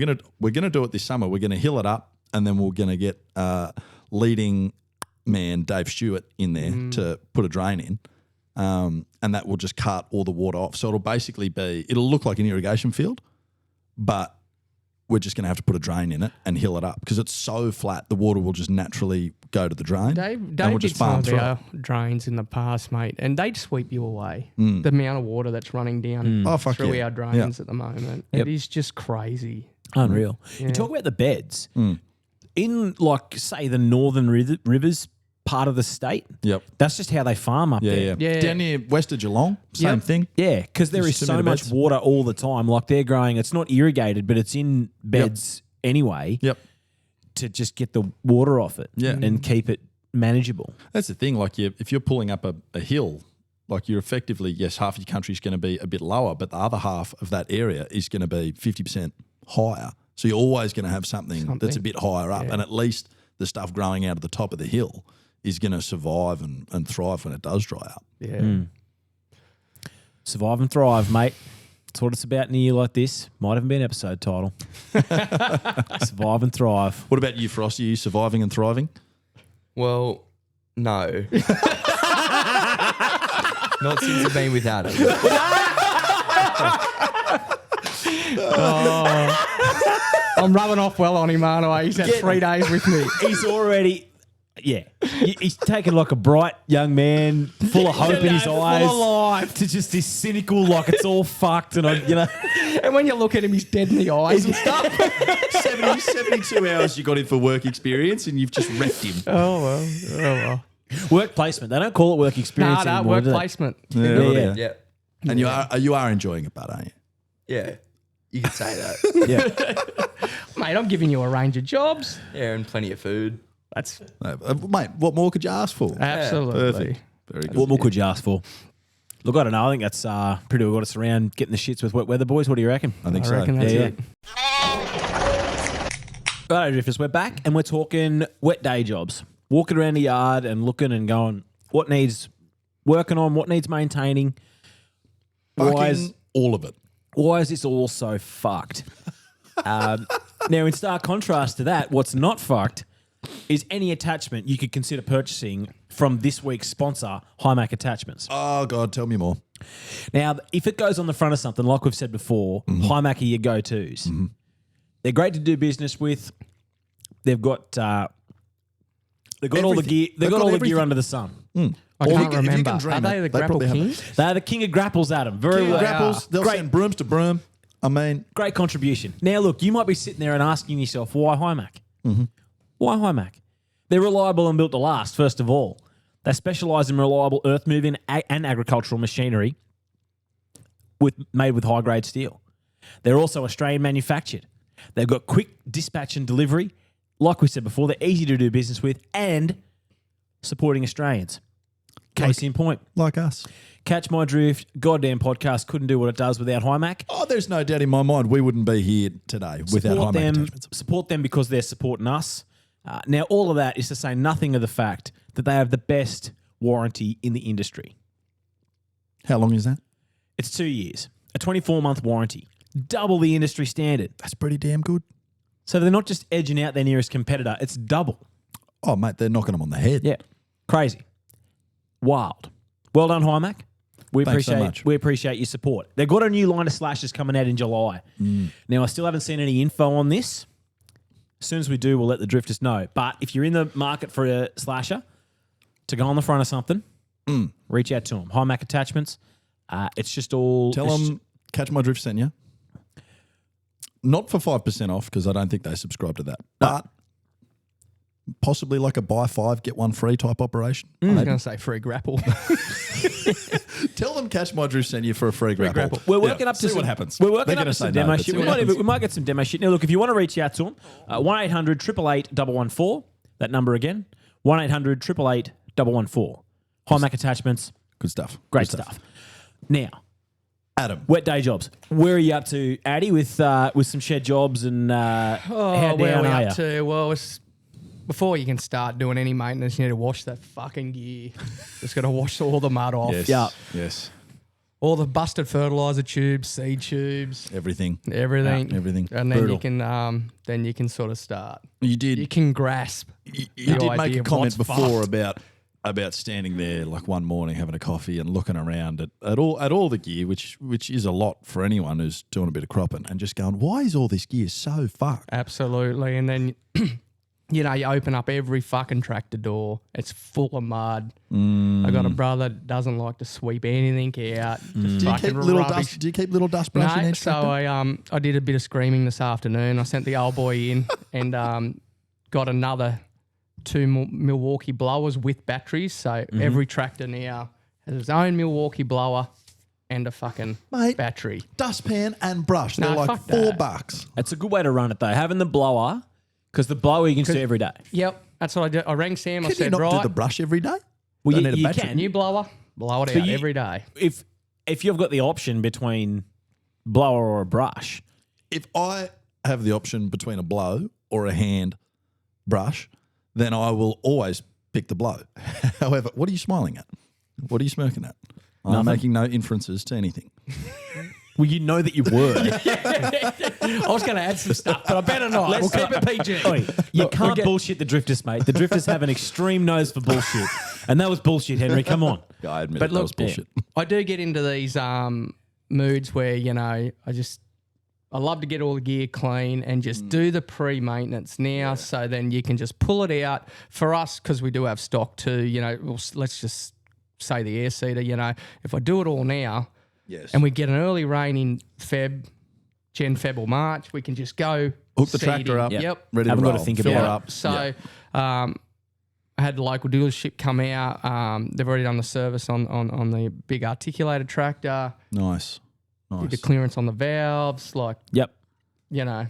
gonna do it this summer. We're going to hill it up, and then we're going to get leading – man Dave Stewart in there to put a drain in, and that will just cut all the water off. So it'll look like an irrigation field, but we're just going to have to put a drain in it and hill it up because it's so flat. The water will just naturally go to the drain. Dave we'll did some of our drains in the past, mate, and they'd sweep you away. The amount of water that's running down through our drains at the moment. It is just crazy. Unreal. You talk about the beds. in like say the northern rivers part of the state. Yep. That's just how they farm up there. Yeah. Down near west of Geelong, same thing. Yeah, because there is Just so 2 much beds. water all the time. Like they're growing, it's not irrigated, but it's in beds anyway. Yep. To just get the water off it. Yeah. And keep it manageable. That's the thing. Like if you're pulling up a hill, like you're effectively, yes, half your country is going to be a bit lower, but the other half of that area is going to be 50% higher. So you're always going to have something that's a bit higher up, and at least the stuff growing out of the top of the hill is going to survive and thrive when it does dry up. Yeah. Survive and thrive, mate. That's what it's about in a year like this. Might even be an episode title. Survive and thrive. What about you, Frosty? Are you surviving and thriving? Well, no. Not since I've been with Adam. I'm rubbing off well on him, aren't I? He's had 3 days with me. He's already, he's taken like a bright young man, full of hope in his eyes, Full of life. to just this cynical, like it's all fucked, and And when you look at him, he's dead in the eyes and stuff. 72 hours you got in for work experience and you've just wrecked him. Oh, well. work placement. They don't call it work experience No, anymore. work do they? placement. Yeah. Yeah. And you are enjoying it, but aren't you? Yeah. You could say that. Yeah. Mate, I'm giving you a range of jobs. Yeah, and plenty of food. That's Mate, what more could you ask for? absolutely. Perfect. Very good. What more could you ask for? Look, I don't know. I think that's pretty well got us around getting the shits with wet weather, boys. What do you reckon? I think I so. reckon that's Yeah, it. All right, Drifters, we're back and we're talking wet day jobs. Walking around the yard and looking and going, what needs working on, what needs maintaining? Fucking all of it. Why is this all so fucked? Now, in stark contrast to that, what's not fucked is any attachment you could consider purchasing from this week's sponsor, Himac Attachments. Oh, God, tell me more. Now, if it goes on the front of something, like we've said before, Himac are your go-tos. They're great to do business with. They've got all the gear. They've got all the gear under the sun. I if can't you can remember. dream Are they it, the they Grapple probably have King? it. They're the king of grapples, Adam. Very King of well. grapples, they'll Great. send brooms to broom. I mean, Great contribution. Now, look, you might be sitting there and asking yourself, why Himac? Why Himac? They're reliable and built to last, first of all. They specialise in reliable earth-moving and agricultural machinery made with high-grade steel. They're also Australian manufactured. They've got quick dispatch and delivery. Like we said before, they're easy to do business with and supporting Australians. Case in point. like us. Catch My Drift, goddamn podcast couldn't do what it does without Himac. Oh, there's no doubt in my mind we wouldn't be here today without Himac Attachments. Support them because they're supporting us. Now, all of that is to say nothing of the fact that they have the best warranty in the industry. How long is that? It's 2 years, a 24-month warranty, double the industry standard. That's pretty damn good. So they're not just edging out their nearest competitor, it's double. Oh, mate, they're knocking them on the head. Yeah, crazy. Wild. Well done, Himac. Thanks so much. We appreciate your support. They've got a new line of slashes coming out in July. Now, I still haven't seen any info on this. As soon as we do, we'll let the drifters know. But if you're in the market for a slasher to go on the front of something, reach out to them. Himac Attachments. It's just all... Tell them Catch My Drift sent you. Not for 5% off because I don't think they subscribe to that. But possibly like a buy 5, get 1 free type operation. I was going to say free grapple. Tell them Catch My Drift sent you for a free grapple. We're working up to see some, what happens. We're working They're up gonna to say some no, demo but shit. see We what might, happens. we might get some demo shit. Now, look, if you want to reach out to them, 1-800-888-114, that number again, 1-800-888-114. Himac Attachments, Good stuff. great Good stuff. Now, Adam. wet day jobs. Where are you up to, Addy, with some shed jobs and how Where are down we are up you? to? Well, before you can start doing any maintenance, you need to wash that fucking gear. Just got to wash all the mud off. Yes. Yeah. Yes. All the busted fertilizer tubes, seed tubes, Everything. everything. Everything. And then Brutal. you can sort of start. You did. You can grasp. You the did make idea a of comment what's before fucked. about standing there like one morning having a coffee and looking around at all the gear, which is a lot for anyone who's doing a bit of cropping, and just going, why is all this gear so fucked? Absolutely. And then, you open up every fucking tractor door. It's full of mud. I got a brother that doesn't like to sweep anything out. Just Do you fucking keep little rubbish. dust? Do you keep little dust brush in No, each so tractor? I did a bit of screaming this afternoon. I sent the old boy in and got another 2 Milwaukee blowers with batteries. So every tractor now has its own Milwaukee blower and a fucking battery. Dustpan and brush. They're No, like fuck that. $4. It's a good way to run it though. Having the blower, because the blower you can see every day. Yep, that's what I did. I rang Sam. I Can you said, not right, do the brush every day? Well, Don't you, need a you battery. can. new blower, blow it out every day. If you've got the option between blower or a brush, If I have the option between a blow or a hand brush, then I will always pick the blow. However, what are you smiling at? What are you smirking at? I'm making no inferences to anything. well, you know that you were. I was going to add some stuff, but I better not. We'll keep it PG. Oi, you can't bullshit the drifters, mate. The drifters have an extreme nose for bullshit. And that was bullshit, Henry. Come on. Yeah, I admit But that look, was bullshit. I do get into these moods where, you know, I love to get all the gear clean and just do the pre-maintenance now, so then you can just pull it out. For us, because we do have stock too, you know, let's just say the air seeder, you know, if I do it all now Yes. and we get an early rain in Feb or March, we can just go Hook the seeding. tractor up. Yep. Ready Haven't to got roll. to think Fill about her it. up. So I had the local dealership come out. They've already done the service on the big articulated tractor. Nice. Did the clearance on the valves. Like, Yep. you know,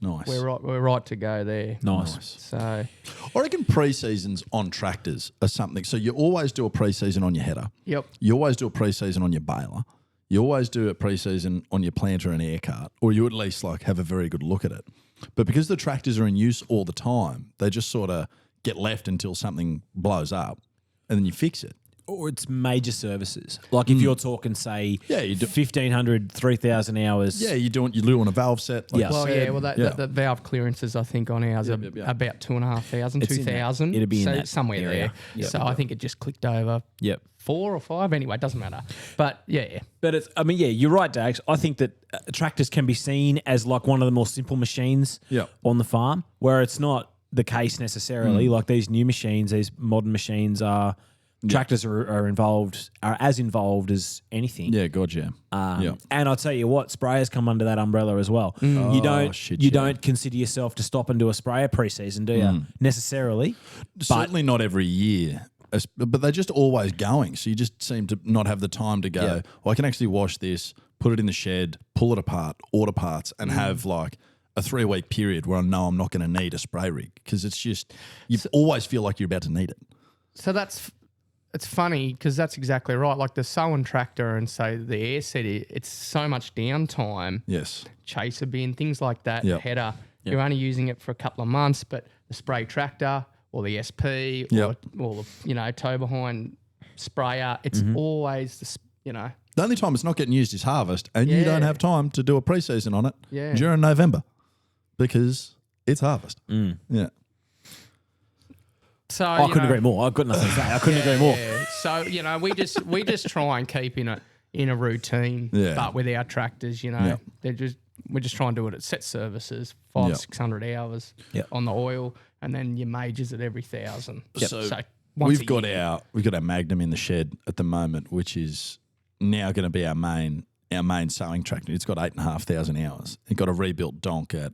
Nice. we're right to go there. Nice. So I reckon pre-seasons on tractors are something. So you always do a pre-season on your header. yep. You always do a pre-season on your baler. You always do a pre-season on your planter and air cart, or you at least like have a very good look at it. But because the tractors are in use all the time, they just sort of get left until something blows up, and then you fix it. Or it's major services. Like if you're talking, say, Yeah, you do- 1,500, 3,000 hours. Yeah, you're doing a valve set. Like Yeah. you Well, said. yeah. Well, the valve clearances I think on ours are about 2,500, It's in that. 2,000. It'd be in so that somewhere area. there. Yep. So I think it just clicked over Yep. 4 or 5. Anyway, it doesn't matter. But yeah. But it's, I mean, yeah, you're right, Dax. I think that tractors can be seen as like one of the more simple machines Yep. on the farm, where it's not the case necessarily. Like these new machines, these modern machines are. Tractors are as involved as anything. Yeah, God, yeah. And I'll tell you what, sprayers come under that umbrella as well. Oh, You don't shit, you yeah. don't consider yourself to stop and do a sprayer pre-season, do you? Necessarily. Certainly not every year, but they're just always going. So you just seem to not have the time to go, Yeah. well, I can actually wash this, put it in the shed, pull it apart, order parts, and have like a 3-week period where I know I'm not going to need a spray rig, because it's just, you always feel like you're about to need it. So it's funny because that's exactly right. Like the sowing tractor and say the air setter, it's so much downtime. Yes. Chaser bin, things like that, Yep. header. You're only using it for a couple of months, but the spray tractor or the SP Yep. or the, you know, tow behind sprayer, it's always, you know. The only time it's not getting used is harvest, and you Yeah. don't have time to do a pre-season on it Yeah. during November because it's harvest. Yeah. So I you couldn't know, agree more. I've got nothing to say. I couldn't agree more. Yeah. So, you know, we just try and keep in a routine, Yeah. but with our tractors, you know, Yeah. we just try and do it at set services, 500-600 hours Yep. on the oil, and then your majors at every 1,000. So once we've got our Magnum in the shed at the moment, which is now going to be our main sowing tractor. It's got 8,500 hours. It got a rebuilt donk at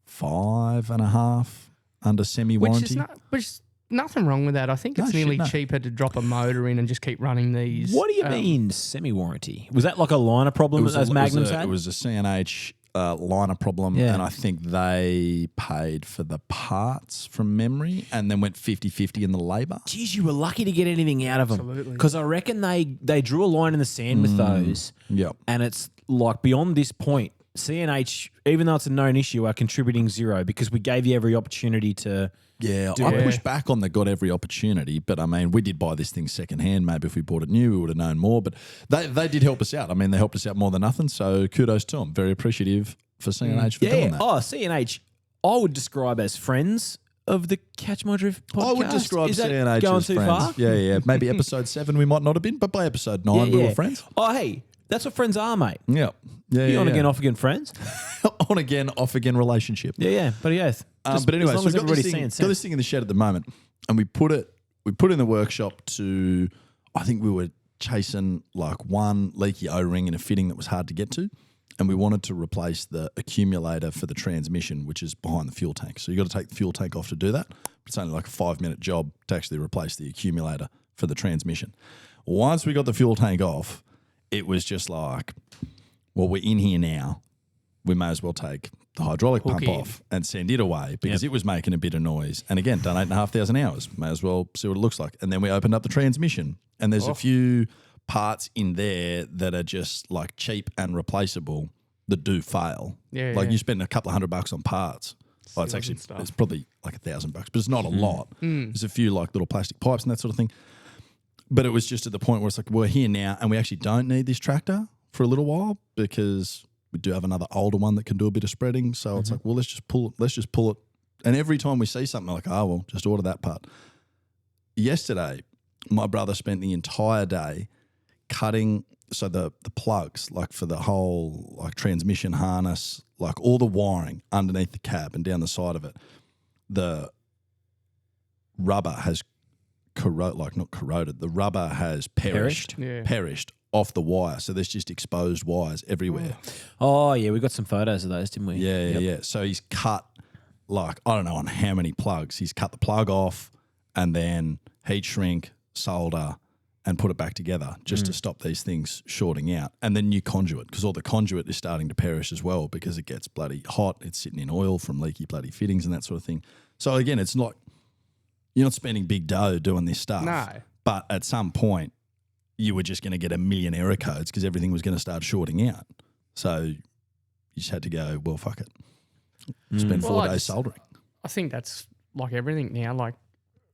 5.5 under semi warranty. which is nothing wrong with that. I think No, it's shit, nearly no. cheaper to drop a motor in and just keep running these. What do you mean semi-warranty? Was that like a liner problem as Magnum said? It was a CNH liner problem, Yeah. and I think they paid for the parts from memory and then went 50-50 in the labour. Geez, you were lucky to get anything out of them. Absolutely. Because I reckon they drew a line in the sand with those. Yep. And it's like beyond this point, CNH, even though it's a known issue, are contributing zero because we gave you every opportunity to. Yeah, Do I it. pushed back on the got every opportunity, but I mean, we did buy this thing secondhand. Maybe if we bought it new, we would have known more. But they did help us out. I mean, they helped us out more than nothing. So kudos to them. Very appreciative for CNH for doing that. Oh, CNH, I would describe as friends of the Catch My Drift podcast. I would describe Is that CNH going as too friends. far? Yeah. Maybe episode 7 we might not have been, but by episode 9 we were friends. Oh, hey, that's what friends are, mate. Yeah. You on again, off again friends. On again, off again relationship. Yeah, but yes. But anyway, as long so as we've got everybody's this, saying thing, sense. got this thing in the shed at the moment, and we put it in the workshop to, I think we were chasing like one leaky O-ring in a fitting that was hard to get to. and we wanted to replace the accumulator for the transmission, which is behind the fuel tank. So you got to take the fuel tank off to do that. It's only like a 5-minute job to actually replace the accumulator for the transmission. Once we got the fuel tank off, it was just like, well, we're in here now. We may as well take the hydraulic pump off and send it away because it was making a bit of noise. And again, done 8,500 hours. May as well see what it looks like. And then we opened up the transmission, and there's a few parts in there that are just like cheap and replaceable that do fail. Like you spend a couple of $100 on parts. Oh, it's actually, it's probably like $1,000, but it's not a lot. There's a few like little plastic pipes and that sort of thing. But it was just at the point where it's like, we're here now and we actually don't need this tractor for a little while because we do have another older one that can do a bit of spreading. So it's like, well, let's just pull it. And every time we see something, like, oh, well, just order that part. Yesterday, my brother spent the entire day cutting, so the plugs, like for the whole like transmission harness, like all the wiring underneath the cab and down the side of it, the rubber has the rubber has perished off the wire. So there's just exposed wires everywhere. Oh, yeah, we got some photos of those, didn't we? Yeah. So he's cut, like, I don't know on how many plugs. He's cut the plug off and then heat shrink, solder, and put it back together just to stop these things shorting out. And then new conduit, because all the conduit is starting to perish as well because it gets bloody hot. It's sitting in oil from leaky bloody fittings and that sort of thing. So again, it's not, you're not spending big dough doing this stuff. No. But at some point, you were just going to get a million error codes because everything was going to start shorting out. So you just had to go, well, fuck it. Spend 4 days soldering. I think that's like everything now. Like,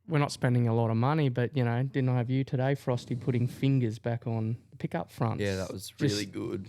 we're not spending a lot of money, but, you know, didn't I have you today, Frosty, putting fingers back on the pickup fronts? Yeah, that was really good.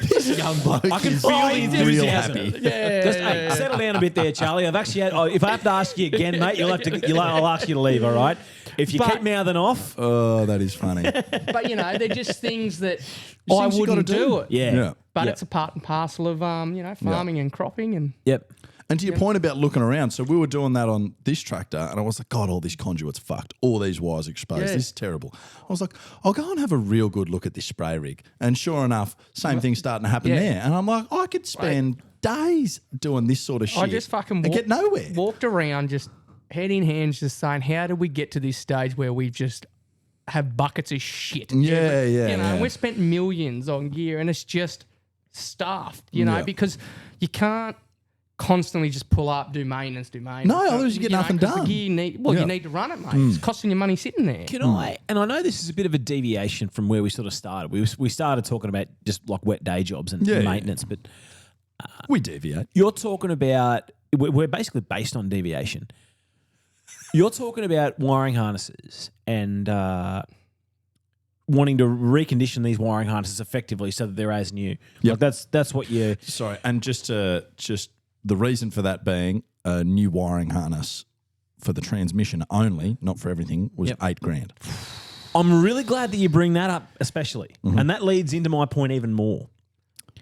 This young bloke I can is feel the real enthusiasm. happy. Just settle down a bit there, Charlie. I've actually had, if I have to ask you again, mate, I'll ask you to leave, all right? If you keep mouthing off. Oh, that is funny. But, you know, they're just things that Just I things you wouldn't gotta do do. it. Yeah. But it's a part and parcel of, farming and cropping. And Yep. And to your point about looking around, so we were doing that on this tractor, and I was like, God, all this conduit's fucked. All these wires exposed. Yeah. This is terrible. I was like, I'll go and have a real good look at this spray rig. And sure enough, same thing's starting to happen there. And I'm like, I could spend days doing this sort of shit. I just fucking get nowhere. Walked around just head in hands just saying, how did we get to this stage where we just have buckets of shit? And we've spent millions on gear and it's just stuffed, because you can't constantly just pull up, do maintenance. No, otherwise you get nothing done. You need to run it, mate. It's costing you money sitting there. Can I? And I know this is a bit of a deviation from where we sort of started. We started talking about just like wet day jobs and maintenance, but we deviate. you're talking about, we're basically based on deviation. You're talking about wiring harnesses and wanting to recondition these wiring harnesses effectively so that they're as new. Yep. Like that's what you. Sorry, and just the reason for that being a new wiring harness for the transmission only, not for everything, was $8,000. I'm really glad that you bring that up, especially, and that leads into my point even more.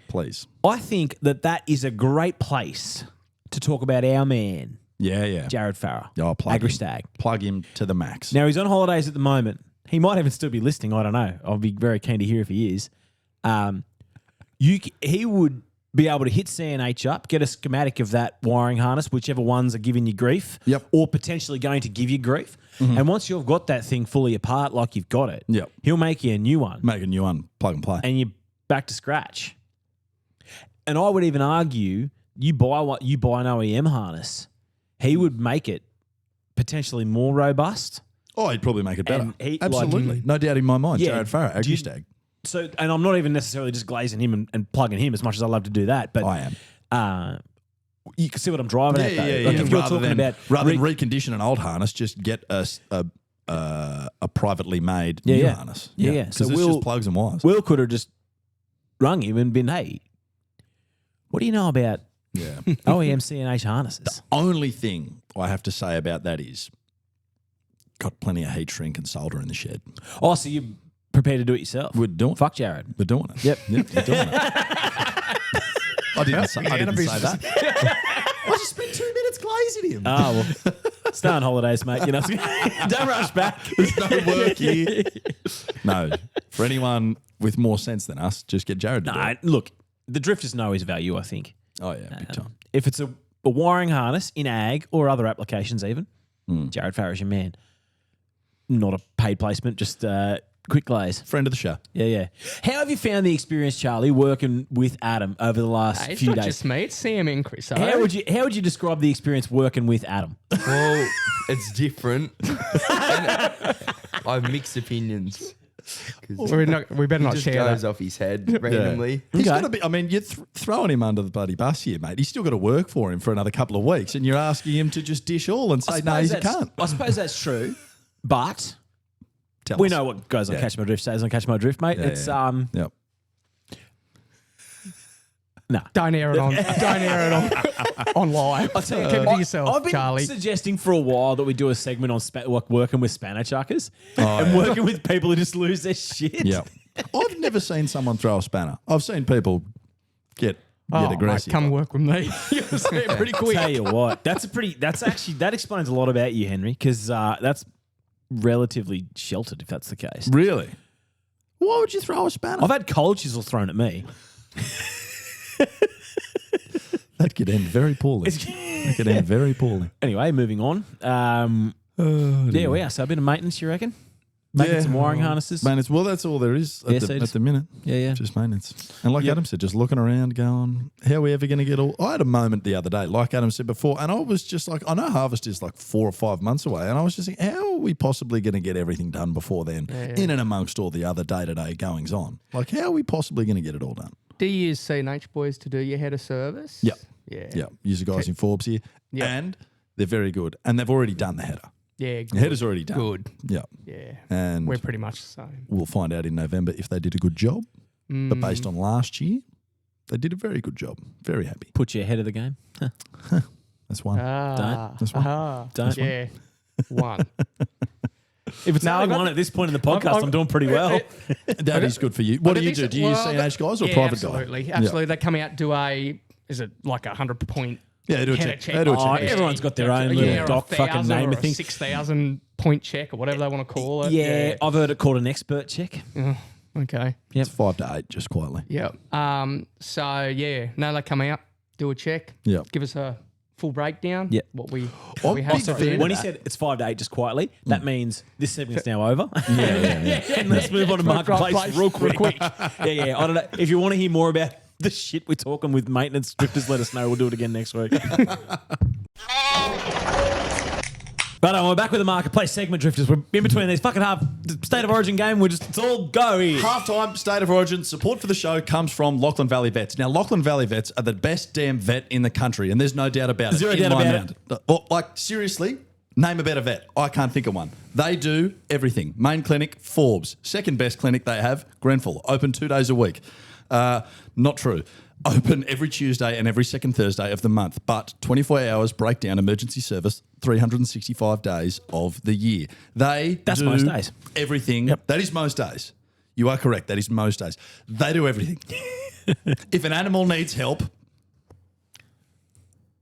Please. I think that is a great place to talk about our man, Yeah. Jared Farrer, I'll plug him. AgriStag. Plug him to the max. Now, he's on holidays at the moment. He might even still be listening. I don't know. I'll be very keen to hear if he is. He would be able to hit CNH up, get a schematic of that wiring harness, whichever ones are giving you grief, or potentially going to give you grief. And once you've got that thing fully apart, like you've got it, he'll make you a new one. Make a new one, plug and play. And you're back to scratch. And I would even argue, you buy an OEM harness, he would make it potentially more robust. Oh, he'd probably make it better. And Absolutely. No doubt in my mind. Yeah. Jared Farrer, AgriStag. So, and I'm not even necessarily just glazing him and plugging him as much as I love to do that, but I am. You can see what I'm driving at, though. Yeah. Like if you're talking about rather than recondition an old harness, just get a privately made new harness. Yeah. Because it's just plugs and wires. Will could have just rung him and been, hey, what do you know about OEM CNH harnesses? The only thing I have to say about that is got plenty of heat shrink and solder in the shed. Oh, so you're prepared to do it yourself? We're doing it. Fuck Jared. We're doing it. Yep. We're doing it. I didn't say that. I just spent 2 minutes glazing him. Oh, well, stay on holidays, mate. Don't rush back. There's no work here. No, For anyone with more sense than us, just get Jared to do it. Look, the drifters know his value, I think. Oh, yeah, big time. If it's a wiring harness in ag or other applications even, Jared Farrer's your man. Not a paid placement, just quick glaze. Friend of the show. Yeah. How have you found the experience, Charlie, working with Adam over the last It's few not days? just me, it's Sam and Chris. How would you describe the experience working with Adam? Well, it's different. I have mixed opinions. we better not Just share goes that. off his head randomly. He's got to be. I mean, you're throwing him under the bloody bus here, mate. He's still got to work for him for another couple of weeks, and you're asking him to just dish all and say, no, he can't. I suppose that's true, but Tell we us. know what goes on Catch My Drift stays on Catch My Drift, mate. It's Yep. no. Don't air it on live. I'll tell you, keep it to yourself, I've been Charlie. suggesting for a while that we do a segment on working with spanner chuckers and working with people who just lose their shit. Yeah. I've never seen someone throw a spanner. I've seen people get aggressive. Mate, come work with me. You'll see it pretty quick. Tell you what, that explains a lot about you, Henry, because that's relatively sheltered if that's the case. Really? Why would you throw a spanner? I've had cold chisel thrown at me. That could end very poorly. That could end very poorly. Anyway, moving on. Yeah, we are. So a bit of maintenance, you reckon? Making some wiring harnesses. Maintenance. Well, that's all there is at the minute. Yeah. Just maintenance. And like Adam said, just looking around going, how are we ever going to get all... I had a moment the other day, like Adam said before, and I was just like, I know harvest is like 4 or 5 months away, and I was just thinking, how are we possibly going to get everything done before then, in and amongst all the other day-to-day goings on? Like, how are we possibly going to get it all done? Do you use C&H boys to do your head of service? Yep. Yeah. Yeah. Use the guys in Forbes here. Yep. And they're very good. And they've already done the header. Yeah. The header's already done. Good. Yeah. Yeah. And We're pretty much the same. we'll find out in November if they did a good job. But based on last year, they did a very good job. Very happy. Put you ahead of the game. That's one. That's one. Don't. Yeah. One. If it's only one at this point in the podcast, I'm doing pretty well. That is good for you. What do you do? Do you use C&H guys or private guys? Absolutely. Yeah. Absolutely. They come out, do is it like 100 point? Yeah, they do a header check. check. They do a Oh, check. everyone's got their own little doc fucking name of things. 6,000 point check or whatever they want to call it. Yeah, I've heard it called an expert check. Okay. It's 5 to 8, just quietly. Yep. So yeah, no, they come out, do a check. Yep. Give us a full breakdown. Yep. What we I'm have big to fan do. When he said it's 5 to 8 just quietly, that means this segment's now over. Yeah. And let's move on to marketplace real quick. Yeah. I don't know. If you want to hear more about the shit we're talking with maintenance drifters, let us know. We'll do it again next week. But we're back with the marketplace segment, drifters. We're in between these fucking half state of origin game. It's all go here. Halftime State of Origin support for the show comes from Lachlan Valley Vets. Now, Lachlan Valley Vets are the best damn vet in the country, and there's no doubt about it. Zero doubt about it. Well, like, seriously, name a better vet. I can't think of one. They do everything. Main clinic, Forbes. Second best clinic they have, Grenfell. Open 2 days a week. Not true. Open every Tuesday and every second Thursday of the month, but 24 hours breakdown emergency service, 365 days of the year. That's do most days. Everything. Yep. That is most days. You are correct. That is most days. They do everything. If an animal needs help,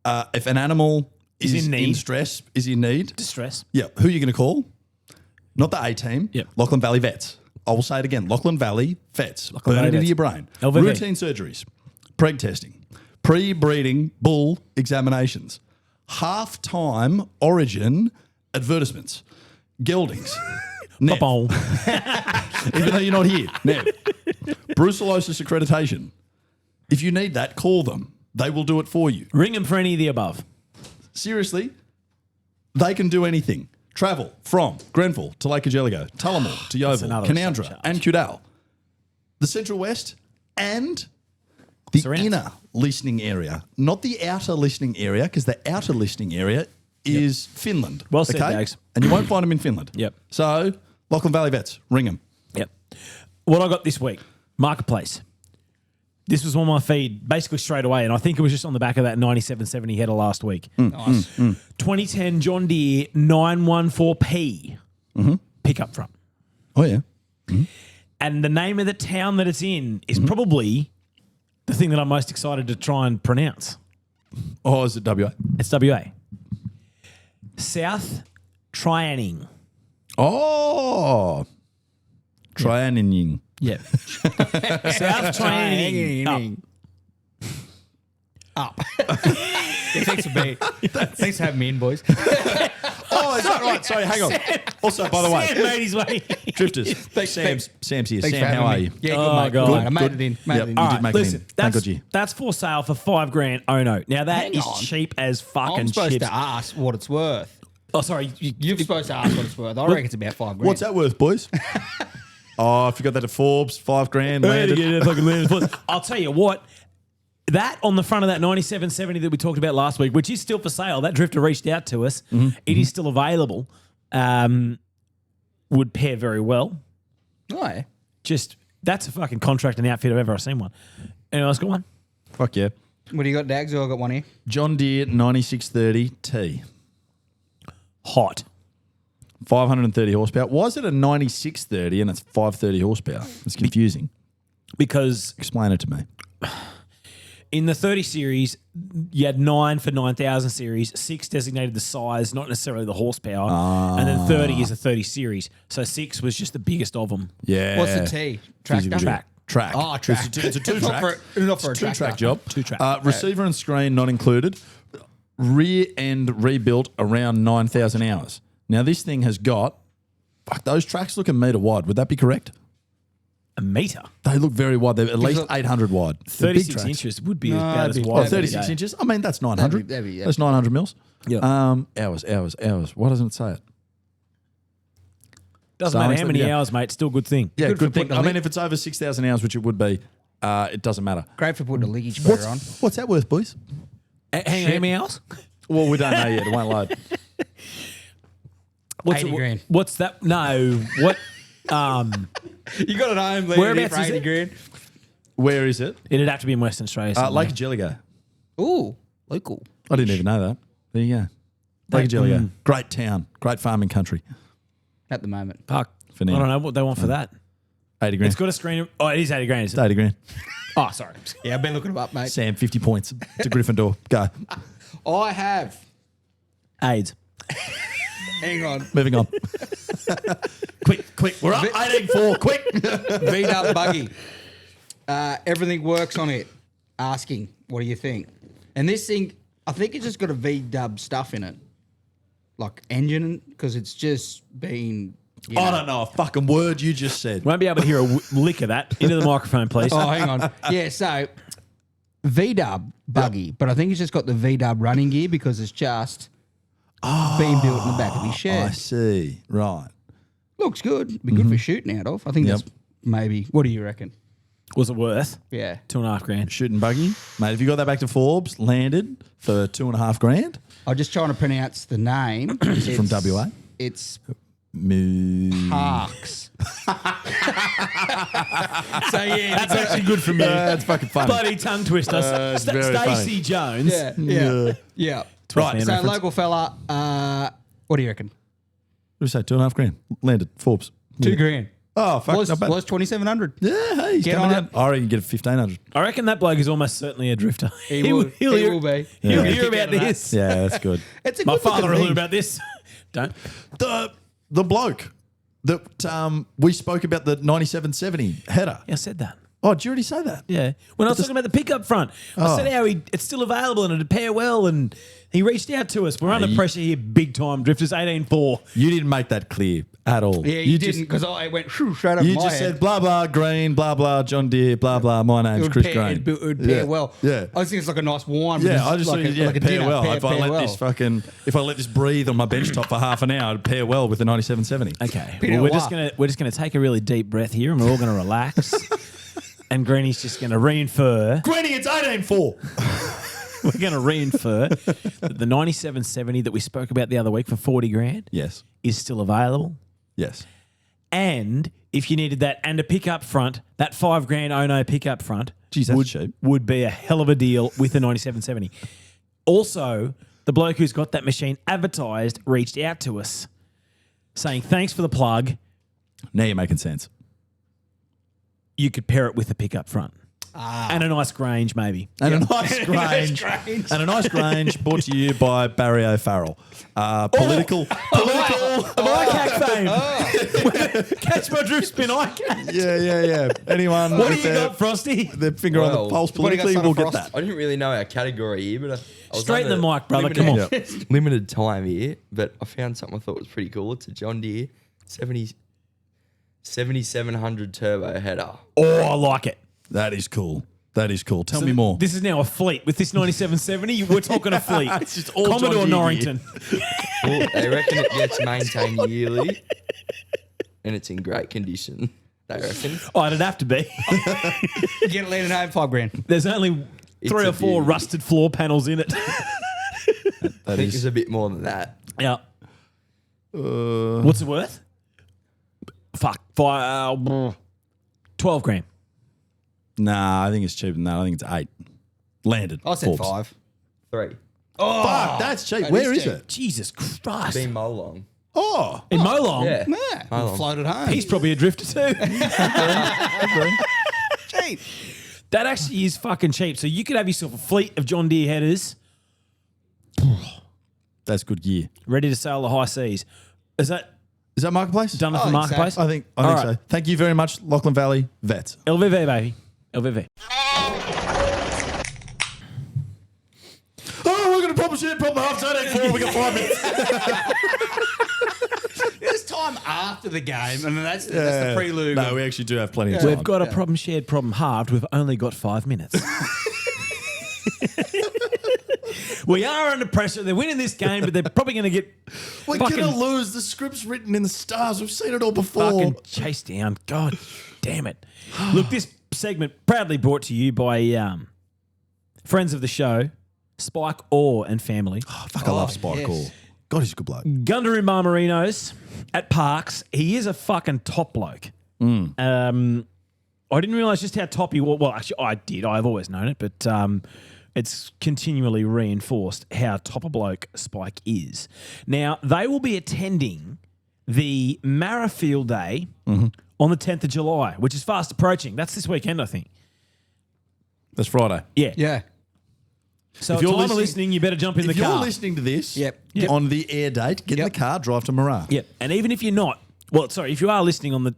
if an animal is in stress, is in need, Distress. yeah, who are you going to call? Not the A team. Yep. Lachlan Valley Vets. I will say it again. Lachlan Valley Vets. Lachlan Burn Valley it into Vets. your brain. LVV. Routine surgeries, preg testing, pre-breeding bull examinations, half-time origin advertisements, geldings. Nev, Ba-boom. even though you're not here. Nev. Brucellosis accreditation. If you need that, call them. They will do it for you. Ring them for any of the above. Seriously, they can do anything. Travel from Grenfell to Lake Ageligo, Tullamore to Yeovil, another Canowindra charge. and Cudal. The Central West and the Surrounds. inner listening area. Not the outer listening area, because the outer listening area is Finland. Well said, Dags. And you won't find them in Finland. Yep. So, Lachlan Valley Vets, ring them. Yep. What I got this week, marketplace. This was on my feed basically straight away, and I think it was just on the back of that 9770 header last week. Nice. 2010 John Deere 914P pickup front. Oh, yeah. And the name of the town that it's in is probably the thing that I'm most excited to try and pronounce. Oh, is it WA? It's WA. South Trianing. Oh. Trianing. Yeah. South Trianing. Up. Yeah, thanks for being. Thanks for having me in, boys. Oh, is that right? Sorry, hang on. Also, by the way, Sam made his way. Drifters. Sam's here. Thanks Sam, for how are having you? me. Yeah, Oh, good, mate. God. Good, mate. I made Good. it in. Yep. Made it in. You did make it in. Thank That's, God you. that's for sale for $5,000. Oh no! Now that Hang is on. cheap as fucking I'm supposed chips. to ask what it's worth. Oh, sorry. You're supposed to ask what it's worth. I reckon it's about $5,000. What's that worth, boys? Oh, I forgot that at Forbes. $5,000 landed. I'll tell you what. That on the front of that 9770 that we talked about last week, which is still for sale, that drifter reached out to us. It is still available. Would pair very well. Oh, yeah. Just that's a fucking contract and outfit I've ever seen one. Anyone else got one? Fuck yeah. What do you got, Dags? Or I got one here. John Deere 9630T. Hot. 530 horsepower. Why is it a 9630 and it's 530 horsepower? It's confusing. Because Explain it to me. in the 30 series, you had 9 for 9000 series, 6 designated the size, not necessarily the horsepower, and then 30 is a 30 series. So 6 was just the biggest of them. Yeah. What's the T? Tractor? Track. Oh, track. It's a two-track. Not for a Two-track tractor. job. Two-track. Receiver and screen not included. Rear end rebuilt around 9,000 hours. Now, this thing has got, those tracks look a metre wide. Would that be correct? A metre? They look very wide. They're at least look- 800 wide. They're big 36 tracks. inches would be No, about as that'd be- wide. Oh, as 36 a inches? I mean, that's 900. That'd be- That's 900 mils. Yeah. Hours. Why doesn't it say it? Doesn't matter how Starling's- many yeah. hours, mate. Still a good thing. Yeah, Good good for thing. putting a I mean, link- if it's over 6,000 hours, which it would be, it doesn't matter. Great for putting a leakage spreader on. What's that worth, boys? Hang on, how many hours? Well, we don't know yet. It won't load. What's 80 grand. What's that? No. What? You got it home, leave Whereabouts it for is 80 it? grand. Where is it? It'd have to be in Western Australia. Lake Jellicoe. Ooh, local. I didn't even know that. There you go. Lake Jellicoe. Great town. Great farming country. At the moment. Fuck. For I now. don't know what they want for that. 80 grand. It's got a screen. Oh, it is 80 grand. Is It's it? 80 grand. Oh, sorry. Yeah, I've been looking them up, mate. Sam, 50 points to Gryffindor. Go. I have. AIDS. Hang on. Moving on. Quick. We're up 18-4. Quick. V-dub buggy. Everything works on it. Asking, what do you think? And this thing, I think it's just got a V-dub stuff in it. Like engine, because it's just been... you I know. don't know a fucking word you just said. Won't be able to hear a lick of that. Into the microphone, please. Oh, hang on. Yeah, so V-dub buggy, but I think it's just got the V-dub running gear because it's just being built in the back of his I shed. see. Right. Looks good. Be good for shooting out of. I think Yep. that's maybe... What do you reckon? Was it worth Yeah. $2.5 grand? Shooting buggy. Mate, if you got that back to Forbes, landed for $2.5 grand. I'm just trying to pronounce the name. It's From WA? It's Moo. Parks. So yeah, that's actually good from you. That's fucking funny. Bloody tongue twister. it's very funny. Stacey Jones. Yeah. Right, So reference. local fella, what do you reckon? What did we say? $2.5 grand. Landed. Forbes. $2 grand. Oh, fuck. Was not bad. 2,700. Yeah, hey, he's Get coming on out. I reckon you get a 1,500. I reckon that bloke is almost certainly a drifter. He will be. He'll Yeah. hear about this. Yeah, that's good. It's a My good looking father will hear thing. about this. Don't. The bloke that we spoke about, the 9770 header. Yeah, I said that. Oh, did you already say that? Yeah. When I was talking about the pickup front, I said how it's still available and it'd pair well, and he reached out to us. We're under pressure here, big time. Drifters 18-4. You didn't make that clear at all. Yeah, you didn't because I went straight up You my just head. said blah, blah, green, blah, blah, John Deere, blah, blah. My name's Chris Green. It would pair well. Yeah. I think it's like a nice wine. Yeah, I just like think like a pair dinner, well. Pair, If I pair let if I let this breathe on my bench top for half an hour, it'd pair well with the 9770. Okay. Pinot Well, Noir. we're just gonna take a really deep breath here, and we're all gonna relax. And Greeny's just gonna reinfer. Greenie, it's 18-4. We're gonna reinfer that the 9770 that we spoke about the other week for 40 grand Yes. is still available. Yes. And if you needed that and a pickup front, that $5 grand Ono pickup front Geez, that's cheap. would be a hell of a deal with the 9770. Also, the bloke who's got that machine advertised reached out to us saying, thanks for the plug. Now you're making sense. You could pair it with a pickup front. And a nice Grange, maybe. And a nice Grange. And a nice Grange brought to you by Barry O'Farrell. Political. ICAC fame. Catch my drift spin, ICAC. Yeah. Anyone What do with you got, Frosty? their finger on the pulse politically will get that. I didn't really know our category here, but I was Straight in under the mic, brother. Come on. limited time here, but I found something I thought was pretty cool. It's a John Deere 7700 turbo header. Oh, I like it. That is cool. Tell me more. This is now a fleet. With this 9770, we're talking a fleet. It's just all Commodore John Deere Norrington. Well, they reckon it gets maintained yearly, and it's in great condition. They reckon. Oh, it'd have to be. Get it landed home, $5,000. There's only three a or four beauty. rusted floor panels in it. I think it's a bit more than that. Yeah. What's it worth? Fuck. 12 grand. Nah, I think it's cheaper than that. I think it's 8. Landed. I said Forbes. 5. 3. Fuck, that's cheap. That Where is is cheap. it? Jesus Christ. Been Molong. Oh. In Molong? Yeah. Yeah, Hold on. floated home. He's probably a drifter too. cheap. That actually is fucking cheap. So you could have yourself a fleet of John Deere headers That's good gear. ready to sail the high seas. Is that Is that Marketplace? done at I the think so. marketplace? I think All so. right. Thank you very much, Lachlan Valley Vets. LVV, baby. LVV. Oh, we're going to problem share, problem half. We got 5 minutes. There's time after the game, and that's the prelude. No, we actually do have plenty of time. We've got a problem shared, problem halved. We've only got 5 minutes. We are under pressure. They're winning this game, but they're probably going to get We're going to lose. The script's written in the stars. We've seen it all before. fucking chased down. God damn it. Look, this segment proudly brought to you by friends of the show, Spike Orr and family. Fuck, I love Spike yes. Orr. God, he's a good bloke. Gundarimbah Merinos at Parks. He is a fucking top bloke. I didn't realise just how top he was. Well, actually, I did. I've always known it, but it's continually reinforced how top a bloke Spike is. Now, they will be attending the Marrafield Day on the 10th of July, which is fast approaching. That's this weekend, I think. That's Friday. Yeah. Yeah. So If if you're you're listening- listening, you better jump in If the you're car. listening to this Yep. on the air date, get in the Yep. car, drive to Morat. Yep. And even if you're not, if you are listening on the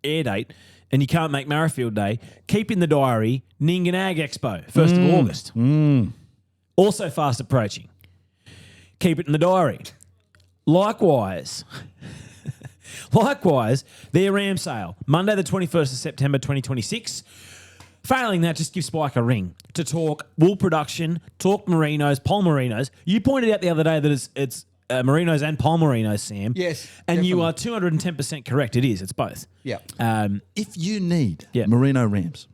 air date and you can't make Marrafield Day, keep in the diary Ning and Ag Expo, 1st of August. Also fast approaching. Keep it in the diary. Likewise, their ram sale, Monday the 21st of September 2026. Failing that, just give Spike a ring to talk wool production, talk merinos, pole merinos. You pointed out the other day that it's merinos and pole merinos, Sam. Yes, And you are 210% correct. It is. It's both. Yeah. If you need Yeah. merino rams,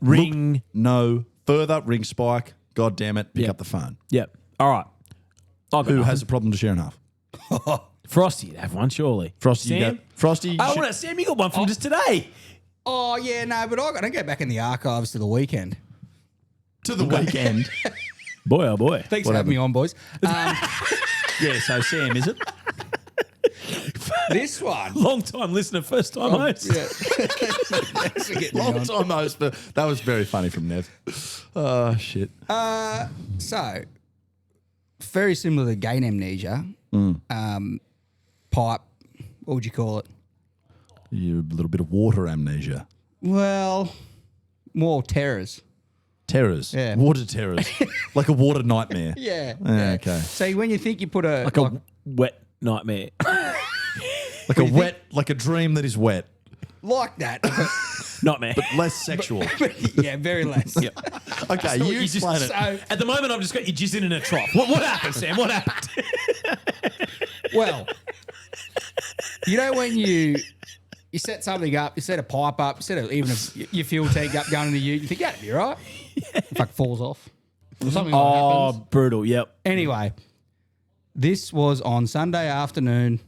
Ring. no further, ring Spike. God damn it, pick Yeah. up the phone. Yep. All right. I've got Who nothing. has a problem to share in half? Frosty? You'd have one, surely. Frosty, Sam? you go. Frosty, Oh, should- no, Sam, you got one from just today. Oh, yeah, no, but I got to go back in the archives to the weekend. to the weekend. Boy, oh boy. Thanks for having me on, boys. Yeah, so Sam, is it? This one. Long time listener, first time host. Yeah. Thanks for getting me Long on. time host, but that was very funny from Nev. Oh, shit. So, very similar to gain amnesia. Pipe, what would you call it? You a little bit of water amnesia. Well, more terrors. Terrors. Yeah. Water terrors. Like a water nightmare. Yeah. Okay. So when you think you put a Like a wet nightmare. Like a wet, like a dream that is wet, like that, Nightmare. less sexual. yeah, very less. Okay, you explain it. So At the moment, I've just got you jizzing in a trough. What happened, Sam? What happened? well, you know when you set something up, you set a pipe up, even your fuel tank up going in the ute, you think that'd be right. Fuck falls off. Or something like that happens. Oh, brutal. Yep. Anyway, this was on Sunday afternoon.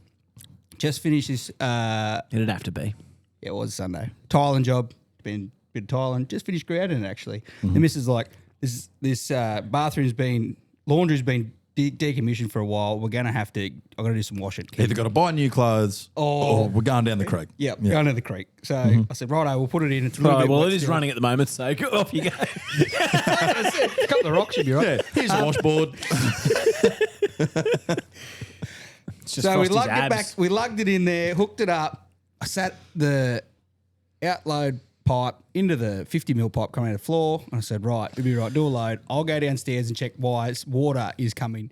Just finished this. It'd have to be. It was Sunday. Tiling job. Been a bit of tiling. Just finished grouting it actually. The missus like this bathroom's been laundry's been decommissioned for a while. We're going to have to, I've got to do some washing. Either got to buy new clothes or we're going down the creek. Yep, going to the creek. So I said, righto, we'll put it in. It's a little bit Well, wet it is still. running at the moment, so go off you go. A couple of rocks should be right. Yeah, here's a washboard. It's just So we Frosty's lugged it abs. back. We lugged it in there, hooked it up. I sat the outload pipe into the 50mm pipe coming out of the floor. And I said, right, it'll be right, do a load. I'll go downstairs and check why water is coming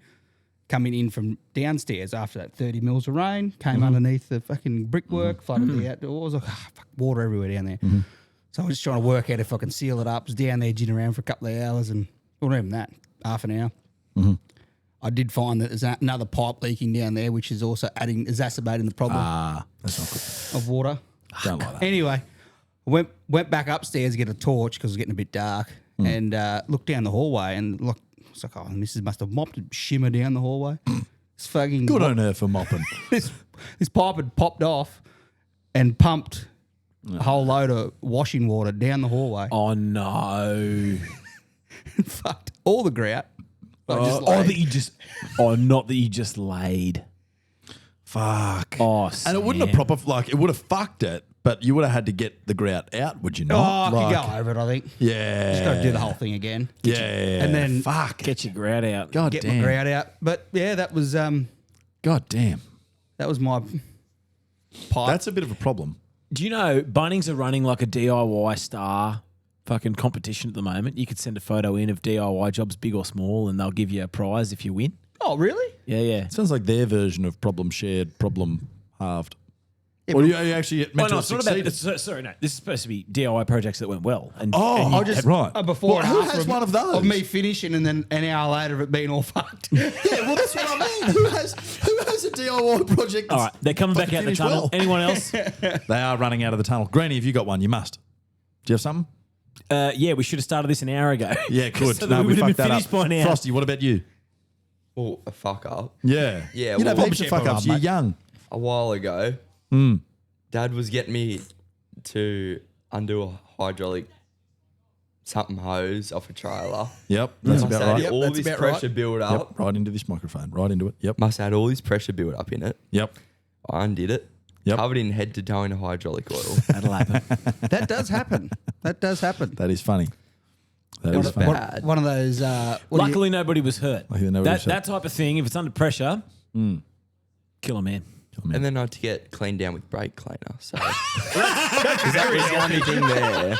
in from downstairs after that 30 mils of rain. Came underneath the fucking brickwork, flooded the outdoors. Like, fuck, water everywhere down there. So I was just trying to work out if I can seal it up. I was down there jigging around for a couple of hours and, well, not even that, half an hour. I did find that there's another pipe leaking down there, which is also exacerbating the problem That's not good. of water. Don't like that. Anyway, I went back upstairs to get a torch because it was getting a bit dark and looked down the hallway and look, it's like, oh, Mrs. must have mopped and shimmer down the hallway. It's fucking Good on her for mopping. this pipe had popped off and pumped a whole load of washing water down the hallway. Oh, no. Fucked all the grout. Like, just Oh, like- that you just... Oh, not that you just laid. Fuck. Oh, And it wouldn't have proper, like, it would have fucked it, but you would have had to get the grout out, would you Oh, not? I could go over it, I think. Yeah. Just got to do the whole thing again. Yeah. And then fuck. Get your grout out. God get damn. my grout out. But yeah, that was God damn. my pipe. That's a bit of a problem. Do you know Bunnings are running like a DIY star fucking competition at the moment? You could send a photo in of DIY jobs, big or small, and they'll give you a prize if you win. Oh, really? Yeah. Sounds like their version of problem shared, problem halved. Yeah, Or but- you actually meant Oh, to no, have it's not succeeded. about. Sorry, no. This is supposed to be DIY projects that went well. And Oh, and you- right. Before and Who after has one of those? Of me finishing and then an hour later of it being all fucked. Yeah, well, that's what I mean. Who has a DIY project? all right, they're coming back fucking out the finished tunnel. well? Anyone else? They are running out of the tunnel. Granny, have you got one? You must. Do you have something? Yeah, we should have started this an hour ago. Yeah, good. So no, that we we would have fucked been that finished up. by now. Frosty, what about you? Oh, a fuck up. Yeah. Yeah, You know, well, heaps of fuck ups. You're young. A while ago, Dad was getting me to undo a hydraulic something hose off a trailer. Yep, that's Must about had right. Yep, all that's this about pressure right. build up. Yep, right into this microphone. Right into it. Yep. Must have had all this pressure build up in it. Yep. I undid it. Yep. Covered in head to toe in hydraulic oil. That'll happen. That does happen. That does happen. That is funny. That What is a funny. bad. One of those. Luckily, nobody was hurt. Luckily nobody was hurt. That type of thing, if it's under pressure, kill a man. And then I had to get cleaned down with brake cleaner. So that was the only thing there.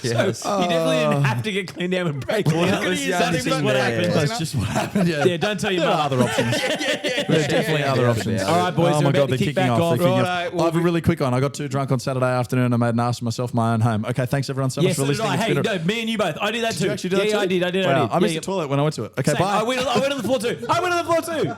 Yes. You definitely didn't have to get cleaned down with brake cleaner. that was the That's only just thing what there. happened. That's just what happened. Yeah. Yeah, don't tell your There are mother. other options. There are definitely other options. All right, boys, Oh we're my about God, to they're kick kicking back off. off. They're kicking Righto, off. well, I have a really quick one. I got too drunk on Saturday afternoon. I made an ass of myself my own home. Okay, thanks everyone so much Yes, for so did listening. I. It's Hey, been a- no, me and you both. I did that too. Did you actually do that Yeah, too? I did. Wow, I missed Yeah, the toilet when I went to it. Okay, Same. bye. I went on the floor too.